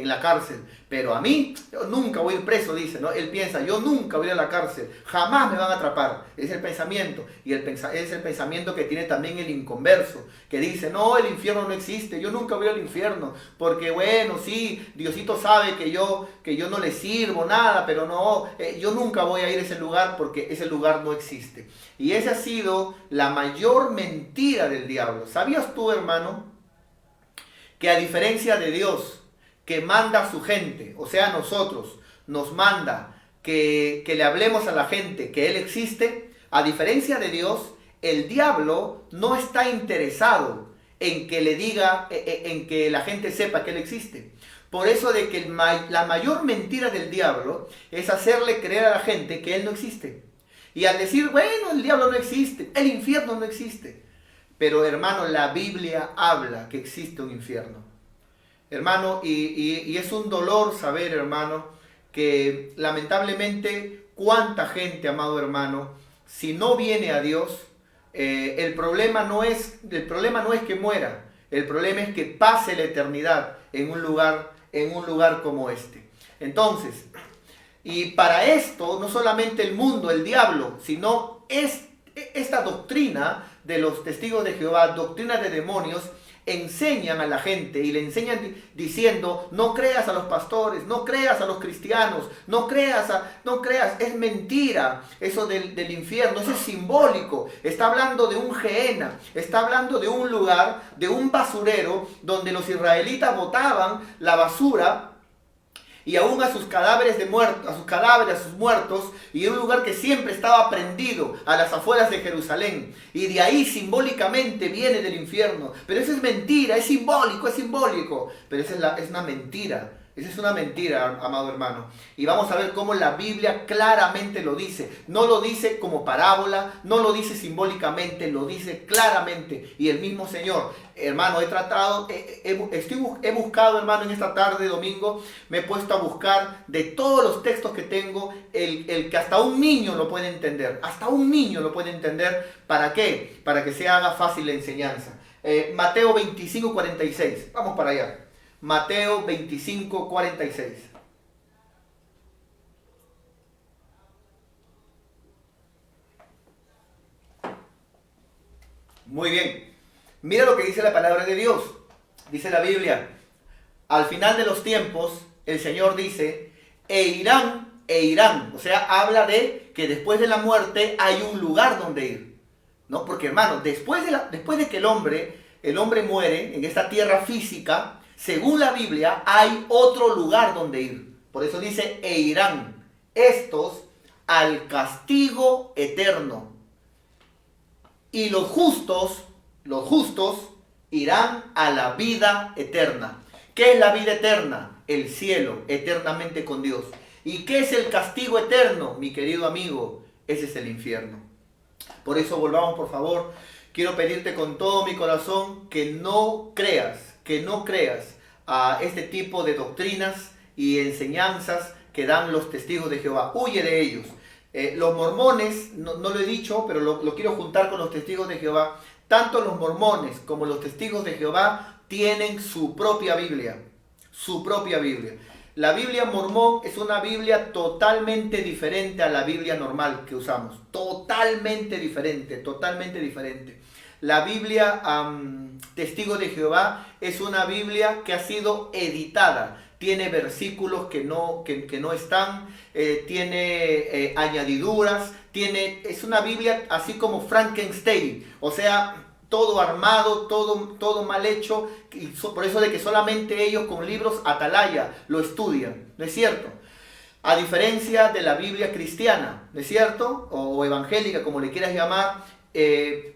la cárcel, pero a mí yo nunca voy a ir preso, dice, ¿no? Él piensa, yo nunca voy a ir a la cárcel, jamás me van a atrapar. Es el pensamiento, y es el pensamiento que tiene también el inconverso, que dice, no, el infierno no existe, yo nunca voy al infierno, porque bueno, sí, Diosito sabe que yo no le sirvo nada, pero no, yo nunca voy a ir a ese lugar porque ese lugar no existe. Y esa ha sido la mayor mentira del diablo. ¿Sabías tú, hermano, que a diferencia de Dios, que manda a su gente, o sea, a nosotros, nos manda que le hablemos a la gente que Él existe? A diferencia de Dios, el diablo no está interesado en que le diga, en que la gente sepa que Él existe. Por eso de que la mayor mentira del diablo es hacerle creer a la gente que Él no existe. Y al decir, bueno, el diablo no existe, el infierno no existe. Pero hermano, la Biblia habla que existe un infierno. Hermano, y es un dolor saber, hermano, que lamentablemente cuánta gente, amado hermano, si no viene a Dios, el problema no es que muera, el problema es que pase la eternidad en un lugar como este. Entonces, y para esto, no solamente el mundo, el diablo, sino esta doctrina de los testigos de Jehová, doctrina de demonios, enseñan a la gente y le enseñan diciendo, no creas a los pastores, no creas a los cristianos, no creas, es mentira eso del infierno, eso es simbólico, está hablando de un Gehenna, está hablando de un lugar, de un basurero donde los israelitas botaban la basura y aún a sus cadáveres a sus muertos, y en un lugar que siempre estaba prendido a las afueras de Jerusalén. Y de ahí simbólicamente viene del infierno. Pero eso es mentira, es simbólico. Pero esa es una mentira. Esa es una mentira, amado hermano. Y vamos a ver cómo la Biblia claramente lo dice. No lo dice como parábola, no lo dice simbólicamente, lo dice claramente. Y el mismo Señor, hermano, he buscado, hermano, en esta tarde, domingo, me he puesto a buscar de todos los textos que tengo, el que hasta un niño lo puede entender. Hasta un niño lo puede entender. ¿Para qué? Para que se haga fácil la enseñanza. Mateo 25, 46. Vamos para allá. Mateo 25, 46. Muy bien. Mira lo que dice la palabra de Dios. Dice la Biblia, al final de los tiempos, el Señor dice, e irán. O sea, habla de que después de la muerte hay un lugar donde ir. ¿No? Porque, hermano, después de que el hombre muere en esta tierra física, según la Biblia, hay otro lugar donde ir. Por eso dice, e irán estos al castigo eterno. Y los justos irán a la vida eterna. ¿Qué es la vida eterna? El cielo, eternamente con Dios. ¿Y qué es el castigo eterno, mi querido amigo? Ese es el infierno. Por eso volvamos, por favor. Quiero pedirte con todo mi corazón que no creas a este tipo de doctrinas y enseñanzas que dan los testigos de Jehová. Huye de ellos. Los mormones, no lo he dicho, pero lo quiero juntar con los testigos de Jehová. Tanto los mormones como los testigos de Jehová tienen su propia Biblia. Su propia Biblia. La Biblia mormón es una Biblia totalmente diferente a la Biblia normal que usamos. Totalmente diferente. La Biblia Testigo de Jehová es una Biblia que ha sido editada, tiene versículos que no están, tiene añadiduras, es una Biblia así como Frankenstein, o sea, todo armado, todo mal hecho, y por eso de que solamente ellos con libros atalaya lo estudian, ¿no es cierto? A diferencia de la Biblia cristiana, ¿no es cierto? O evangélica, como le quieras llamar.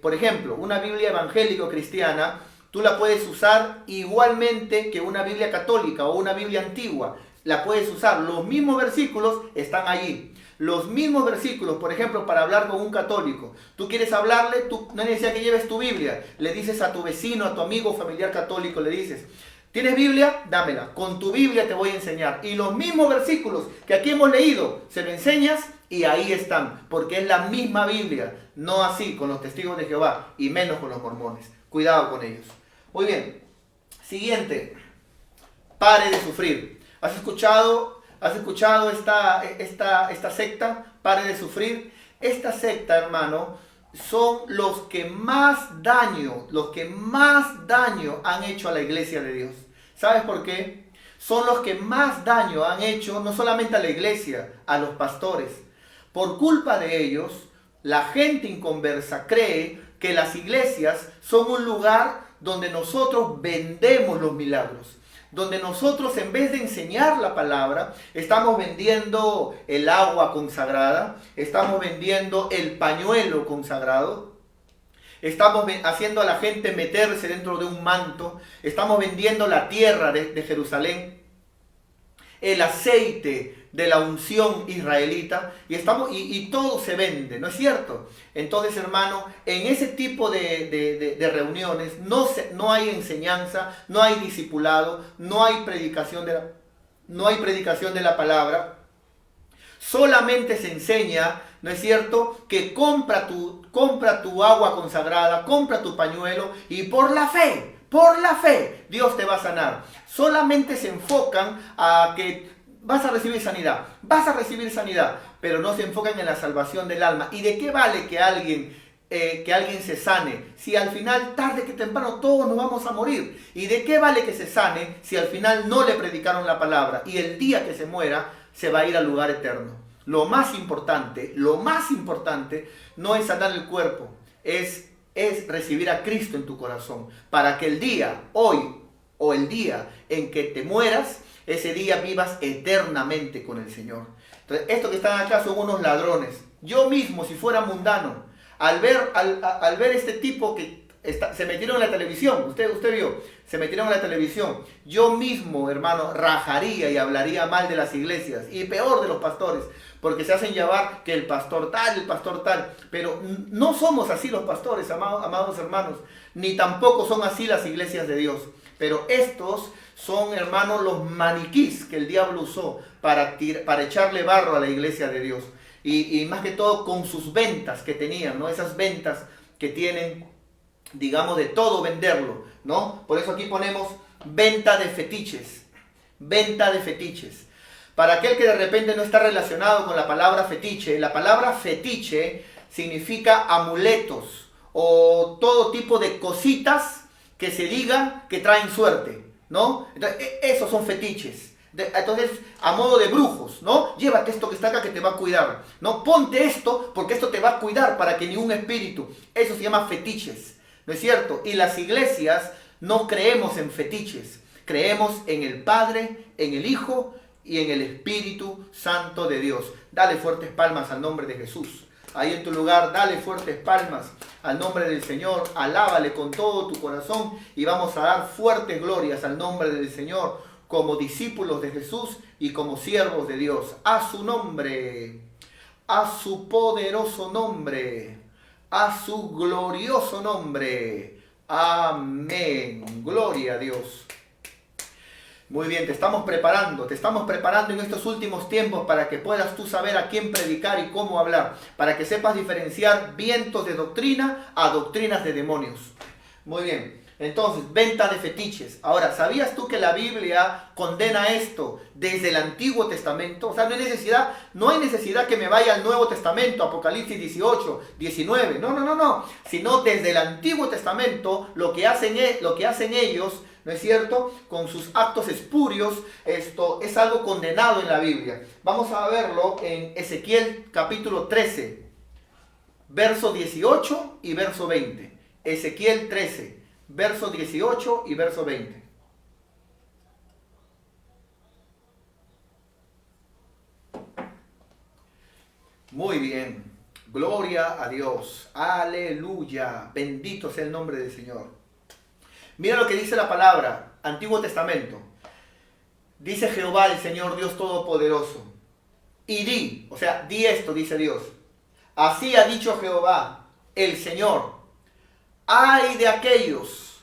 Por ejemplo, una Biblia evangélica o cristiana, tú la puedes usar igualmente que una Biblia católica o una Biblia antigua. La puedes usar, los mismos versículos están allí. Los mismos versículos, por ejemplo, para hablar con un católico. Tú quieres hablarle, tú no necesitas que lleves tu Biblia. Le dices a tu vecino, a tu amigo o familiar católico, le dices: ¿tienes Biblia? Dámela. Con tu Biblia te voy a enseñar. Y los mismos versículos que aquí hemos leído, se lo enseñas y ahí están. Porque es la misma Biblia. No así con los testigos de Jehová y menos con los mormones. Cuidado con ellos. Muy bien. Siguiente. Pare de sufrir. ¿Has escuchado esta secta? Pare de sufrir. Esta secta, hermano, son los que más daño han hecho a la iglesia de Dios. ¿Sabes por qué? Son los que más daño han hecho no solamente a la iglesia, a los pastores. Por culpa de ellos, la gente inconversa cree que las iglesias son un lugar donde nosotros vendemos los milagros. Donde nosotros, en vez de enseñar la palabra, estamos vendiendo el agua consagrada, estamos vendiendo el pañuelo consagrado, estamos haciendo a la gente meterse dentro de un manto, estamos vendiendo la tierra de Jerusalén, el aceite de la unción israelita, y todo se vende, ¿no es cierto? Entonces, hermano, en ese tipo de reuniones no hay enseñanza, no hay discipulado, no hay predicación de la palabra. Solamente se enseña, ¿no es cierto?, que compra tu agua consagrada, compra tu pañuelo y por la fe, Dios te va a sanar. Solamente se enfocan a que vas a recibir sanidad, pero no se enfocan en la salvación del alma. ¿Y de qué vale que alguien se sane si al final, tarde que temprano, todos nos vamos a morir? ¿Y de qué vale que se sane si al final no le predicaron la palabra y el día que se muera se va a ir al lugar eterno? Lo más importante no es sanar el cuerpo, es recibir a Cristo en tu corazón, para que el día, hoy o el día en que te mueras, ese día vivas eternamente con el Señor. Entonces, estos que están acá son unos ladrones. Yo mismo, si fuera mundano, al ver este tipo que se metieron en la televisión, usted vio, se metieron en la televisión, yo mismo, hermano, rajaría y hablaría mal de las iglesias, y peor de los pastores, porque se hacen llamar que el pastor tal, pero no somos así los pastores, amados hermanos, ni tampoco son así las iglesias de Dios. Pero estos son, hermanos, los maniquís que el diablo usó para echarle barro a la iglesia de Dios. Y más que todo con sus ventas que tenían, ¿no? Esas ventas que tienen, digamos, de todo venderlo, ¿no? Por eso aquí ponemos venta de fetiches. Venta de fetiches. Para aquel que de repente no está relacionado con la palabra fetiche significa amuletos o todo tipo de cositas que se diga que traen suerte, ¿no? Entonces, esos son fetiches. Entonces, a modo de brujos, ¿no? Llévate esto que está acá que te va a cuidar, ¿no? Ponte esto porque esto te va a cuidar para que ni un espíritu. Eso se llama fetiches, ¿no es cierto? Y las iglesias no creemos en fetiches. Creemos en el Padre, en el Hijo y en el Espíritu Santo de Dios. Dale fuertes palmas al nombre de Jesús. Ahí en tu lugar, dale fuertes palmas al nombre del Señor, alábale con todo tu corazón y vamos a dar fuertes glorias al nombre del Señor como discípulos de Jesús y como siervos de Dios. A su nombre, a su poderoso nombre, a su glorioso nombre. Amén. Gloria a Dios. Muy bien, te estamos preparando en estos últimos tiempos para que puedas tú saber a quién predicar y cómo hablar, para que sepas diferenciar vientos de doctrina a doctrinas de demonios. Muy bien, entonces, venta de fetiches. Ahora, ¿sabías tú que la Biblia condena esto desde el Antiguo Testamento? O sea, no hay necesidad que me vaya al Nuevo Testamento, Apocalipsis 18, 19, no, sino desde el Antiguo Testamento lo que hacen ellos, ¿no es cierto? Con sus actos espurios, esto es algo condenado en la Biblia. Vamos a verlo en Ezequiel capítulo 13, verso 18 y verso 20. Ezequiel 13, verso 18 y verso 20. Muy bien, gloria a Dios, aleluya, bendito sea el nombre del Señor. Mira lo que dice la palabra, Antiguo Testamento. Dice Jehová, el Señor Dios Todopoderoso, y di, o sea, di esto, dice Dios. Así ha dicho Jehová, el Señor, ay de aquellos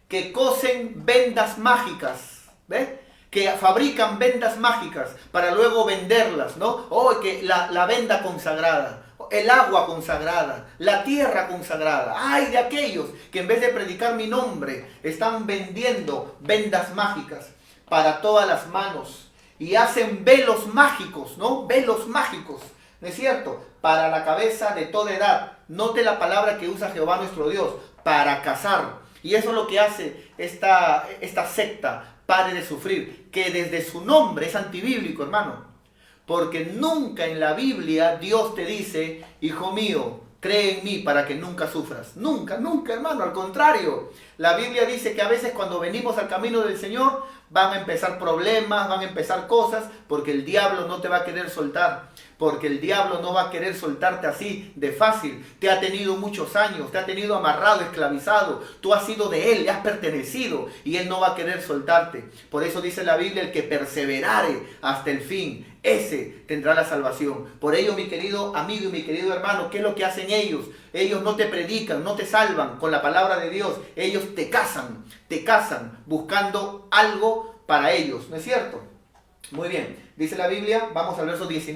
que cosen vendas mágicas, ¿ves? Que fabrican vendas mágicas para luego venderlas, ¿no? Oh, que la venda consagrada, el agua consagrada, la tierra consagrada. ¡Ay de aquellos que en vez de predicar mi nombre están vendiendo vendas mágicas para todas las manos y hacen velos mágicos, ¿no? Velos mágicos, ¿no es cierto? Para la cabeza de toda edad. Note la palabra que usa Jehová nuestro Dios, para casar. Y eso es lo que hace esta secta. Pare de sufrir, que desde su nombre es antibíblico, hermano, porque nunca en la Biblia Dios te dice, hijo mío, cree en mí para que nunca sufras. Nunca, nunca, hermano, al contrario. La Biblia dice que a veces cuando venimos al camino del Señor van a empezar problemas, van a empezar cosas, porque el diablo no te va a querer soltar. Porque el diablo no va a querer soltarte así de fácil. Te ha tenido muchos años, te ha tenido amarrado, esclavizado. Tú has sido de él, le has pertenecido y él no va a querer soltarte. Por eso dice la Biblia, el que perseverare hasta el fin, ese tendrá la salvación. Por ello, mi querido amigo y mi querido hermano, ¿qué es lo que hacen ellos? Ellos no te predican, no te salvan con la palabra de Dios. Ellos te casan buscando algo para ellos, ¿no es cierto? Muy bien, dice la Biblia, vamos al verso 20,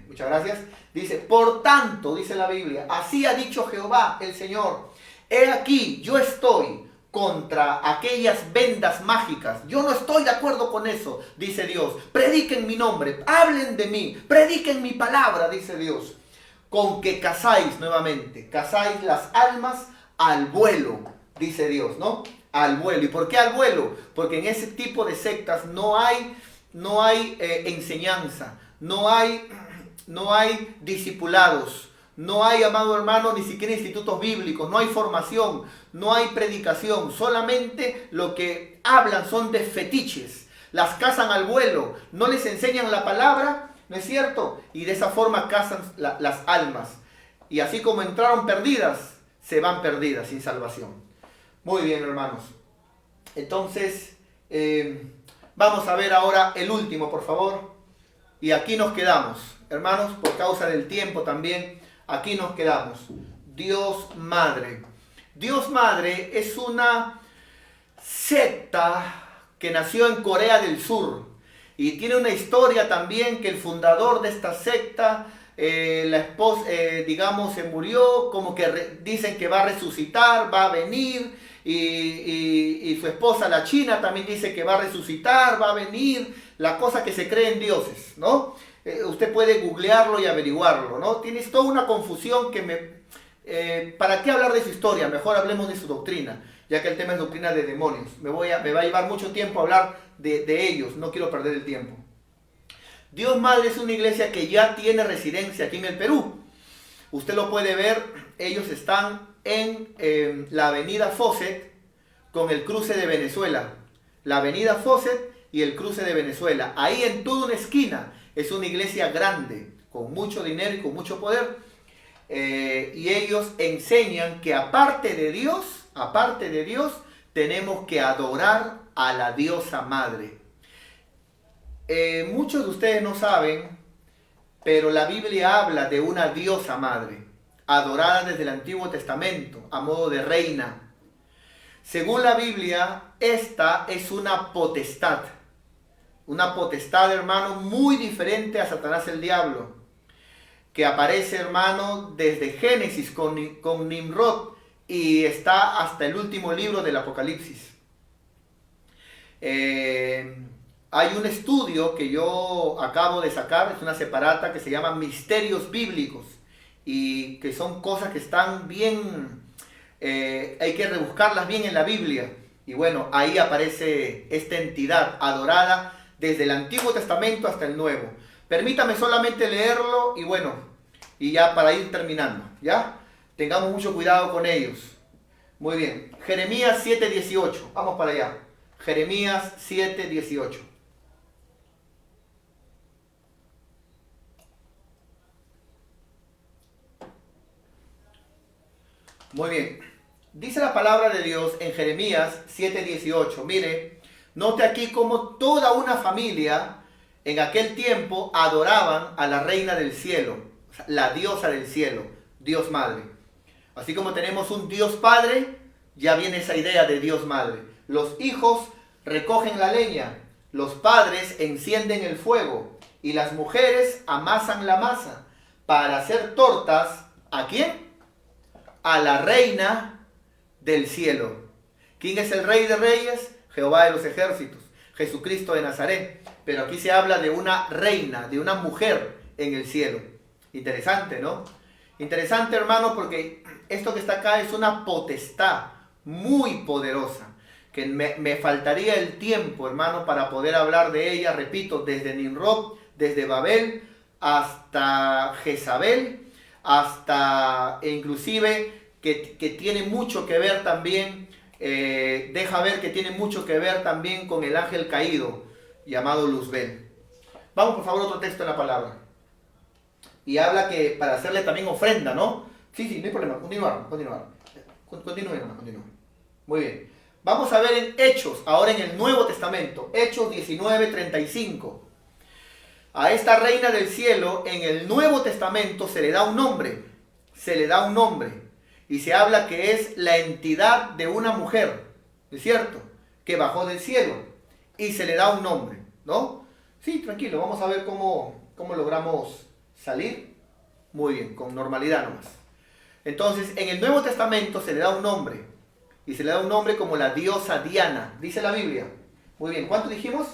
muchas gracias. Dice, por tanto, dice la Biblia, así ha dicho Jehová el Señor, he aquí, yo estoy contra aquellas vendas mágicas. Yo no estoy de acuerdo con eso, dice Dios. Prediquen mi nombre, hablen de mí, prediquen mi palabra, dice Dios. Con que casáis nuevamente, casáis las almas al vuelo, dice Dios, ¿no? Al vuelo. ¿Y por qué al vuelo? Porque en ese tipo de sectas no hay enseñanza, no hay discipulados, no hay, amado hermano, ni siquiera institutos bíblicos, no hay formación, no hay predicación, solamente lo que hablan son de fetiches, las casan al vuelo, no les enseñan la palabra, ¿no es cierto? Y de esa forma casan las almas. Y así como entraron perdidas, se van perdidas sin salvación. Muy bien, hermanos. Entonces, vamos a ver ahora el último, por favor. Y aquí nos quedamos, hermanos, por causa del tiempo también. Aquí nos quedamos. Dios Madre. Dios Madre es una secta que nació en Corea del Sur. Y tiene una historia también que el fundador de esta secta, la esposa, digamos, se murió, como que dicen que va a resucitar, va a venir. Y su esposa, la china, también dice que va a resucitar, va a venir. La cosa que se cree en dioses, ¿no? Usted puede googlearlo y averiguarlo, ¿no? Tienes toda una confusión que ¿para qué hablar de su historia? Mejor hablemos de su doctrina, ya que el tema es doctrina de demonios. Me va a llevar mucho tiempo hablar de ellos, no quiero perder el tiempo. Dios Madre es una iglesia que ya tiene residencia aquí en el Perú. Usted lo puede ver, ellos están en la avenida Fawcett con el cruce de Venezuela. La avenida Fawcett y el cruce de Venezuela. Ahí en toda una esquina es una iglesia grande, con mucho dinero y con mucho poder. Y ellos enseñan que aparte de Dios, tenemos que adorar a la diosa madre. Muchos de ustedes no saben, pero la Biblia habla de una diosa madre, adorada desde el Antiguo Testamento, a modo de reina. Según la Biblia, esta es una potestad, hermano, muy diferente a Satanás el diablo, que aparece, hermano, desde Génesis con Nimrod y está hasta el último libro del Apocalipsis. Hay un estudio que yo acabo de sacar, es una separata que se llama Misterios Bíblicos, y que son cosas que están bien hay que rebuscarlas bien en la Biblia. Y bueno, ahí aparece esta entidad adorada desde el Antiguo Testamento hasta el Nuevo. Permítame solamente leerlo y bueno, y ya para ir terminando, ¿ya? Tengamos mucho cuidado con ellos. Muy bien, Jeremías 7:18, vamos para allá. Jeremías 7:18. Muy bien, dice la palabra de Dios en Jeremías 7:18. Mire, note aquí cómo toda una familia en aquel tiempo adoraban a la reina del cielo, o sea, la diosa del cielo, Dios Madre. Así como tenemos un Dios Padre, ya viene esa idea de Dios Madre. Los hijos recogen la leña, los padres encienden el fuego y las mujeres amasan la masa para hacer tortas. ¿A quién? A la reina del cielo. ¿Quién es el Rey de Reyes? Jehová de los ejércitos, Jesucristo de Nazaret. Pero aquí se habla de una reina, de una mujer en el cielo. Interesante, ¿no? Interesante, hermano, porque esto que está acá es una potestad muy poderosa, que me faltaría el tiempo, hermano, para poder hablar de ella. Repito, desde Nimrod, desde Babel, hasta Jezabel, hasta inclusive que tiene mucho que ver también, deja ver que tiene mucho que ver también con el ángel caído, llamado Luzbel. Vamos por favor a otro texto en la palabra. Y habla que para hacerle también ofrenda, ¿no? Sí, no hay problema, continuar. Continúen. Muy bien. Vamos a ver en Hechos, ahora en el Nuevo Testamento, Hechos 19:35. A esta reina del cielo, en el Nuevo Testamento, se le da un nombre. Y se habla que es la entidad de una mujer, ¿es cierto? Que bajó del cielo. Y se le da un nombre, ¿no? Sí, tranquilo, vamos a ver cómo logramos salir. Muy bien, con normalidad nomás. Entonces, en el Nuevo Testamento se le da un nombre. Y se le da un nombre como la diosa Diana, dice la Biblia. Muy bien, ¿cuánto dijimos?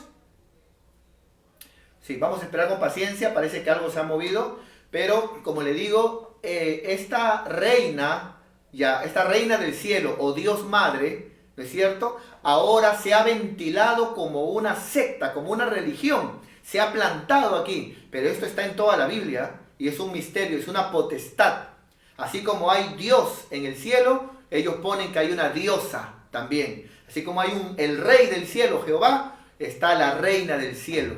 Sí, vamos a esperar con paciencia, parece que algo se ha movido. Pero, como le digo, esta reina del cielo o Dios Madre, ¿no es cierto? Ahora se ha ventilado como una secta, como una religión. Se ha plantado aquí. Pero esto está en toda la Biblia y es un misterio, es una potestad. Así como hay Dios en el cielo, ellos ponen que hay una diosa también. Así como hay el rey del cielo, Jehová, está la reina del cielo,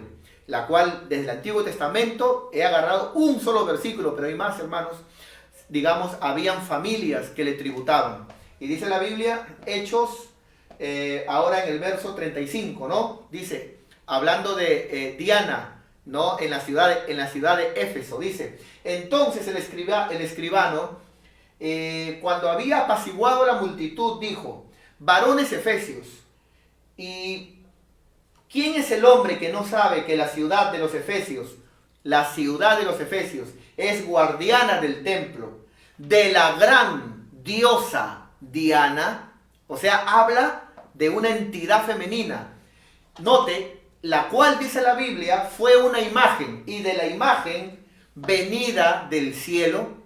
la cual desde el Antiguo Testamento he agarrado un solo versículo, pero hay más, hermanos. Digamos, habían familias que le tributaban. Y dice la Biblia, Hechos, ahora en el verso 35, ¿no? Dice, hablando de Diana, ¿no? En la ciudad de Éfeso, dice, entonces el escribano, cuando había apaciguado la multitud, dijo, varones efesios, ¿y quién es el hombre que no sabe que la ciudad de los efesios es guardiana del templo de la gran diosa Diana? O sea, habla de una entidad femenina. Note, la cual, dice la Biblia, fue una imagen, y de la imagen venida del cielo,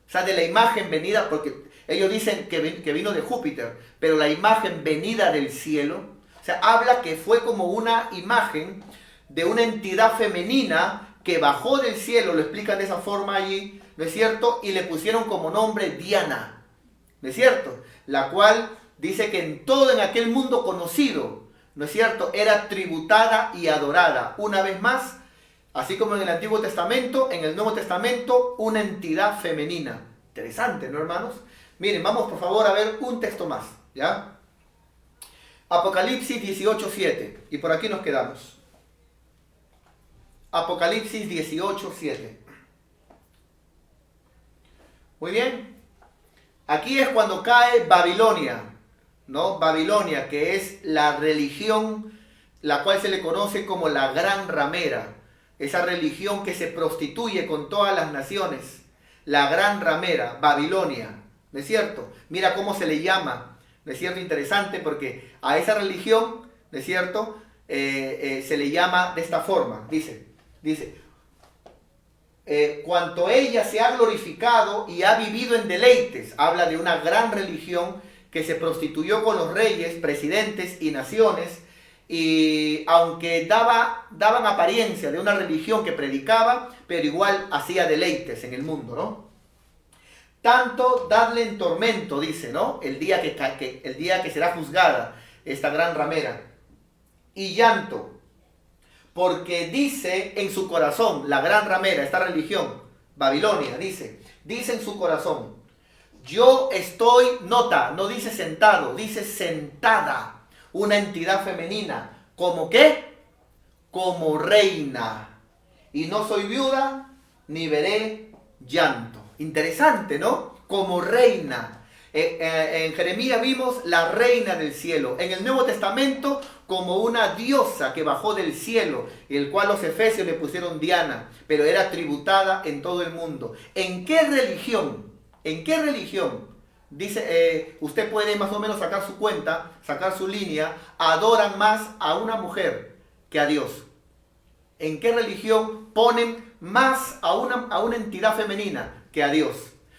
o sea, de la imagen venida, porque ellos dicen que vino de Júpiter, pero la imagen venida del cielo, o sea, habla que fue como una imagen de una entidad femenina que bajó del cielo, lo explican de esa forma allí, ¿no es cierto? Y le pusieron como nombre Diana, ¿no es cierto? La cual dice que en aquel mundo conocido, ¿no es cierto?, era tributada y adorada. Una vez más, así como en el Antiguo Testamento, en el Nuevo Testamento, una entidad femenina. Interesante, ¿no, hermanos? Miren, vamos por favor a ver un texto más, ¿ya? Apocalipsis 18:7. Y por aquí nos quedamos. Apocalipsis 18:7. Muy bien. Aquí es cuando cae Babilonia, ¿no? Babilonia, que es la religión la cual se le conoce como la gran ramera. Esa religión que se prostituye con todas las naciones. La gran ramera, Babilonia, ¿no es cierto? Mira cómo se le llama, ¿no es cierto? Interesante, porque a esa religión, ¿no es cierto?, se le llama de esta forma. Dice, cuanto ella se ha glorificado y ha vivido en deleites. Habla de una gran religión que se prostituyó con los reyes, presidentes y naciones, y aunque daban apariencia de una religión que predicaba, pero igual hacía deleites en el mundo, ¿no? Tanto dadle en tormento, dice, ¿no? El día que será juzgada esta gran ramera. Y llanto, porque dice en su corazón, la gran ramera, esta religión, Babilonia, dice en su corazón, yo estoy, nota, no dice sentado, dice sentada, una entidad femenina, ¿como qué? Como reina, y no soy viuda, ni veré llanto. Interesante, ¿no? Como reina. En Jeremías vimos la reina del cielo. En el Nuevo Testamento como una diosa que bajó del cielo, el cual los efesios le pusieron Diana, pero era tributada en todo el mundo. ¿En qué religión? ¿En qué religión? Dice, usted puede más o menos sacar su cuenta, sacar su línea, adoran más a una mujer que a Dios. ¿En qué religión ponen más a una entidad femenina que a Dios?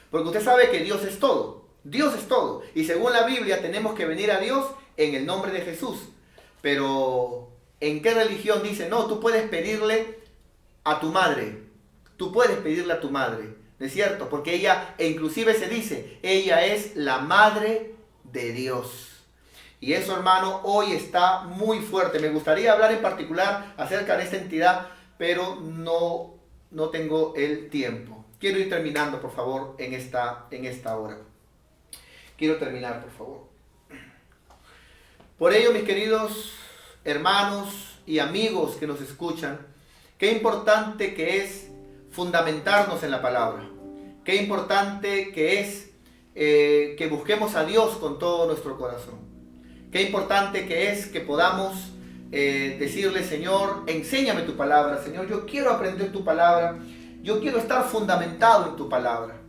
Porque usted sabe que Dios es todo. Dios es todo. Y según la Biblia tenemos que venir a Dios en el nombre de Jesús. Pero ¿en qué religión dice? No, tú puedes pedirle a tu madre. Tú puedes pedirle a tu madre. ¿No es cierto? Porque ella, e inclusive se dice, ella es la madre de Dios. Y eso, hermano, hoy está muy fuerte. Me gustaría hablar en particular acerca de esta entidad, pero no tengo el tiempo. Quiero ir terminando, por favor, en esta hora. Quiero terminar, por favor. Por ello, mis queridos hermanos y amigos que nos escuchan, qué importante que es fundamentarnos en la palabra. Qué importante que es que busquemos a Dios con todo nuestro corazón. Qué importante que es que podamos decirle, Señor, enséñame tu palabra. Señor, yo quiero aprender tu palabra. Yo quiero estar fundamentado en tu palabra.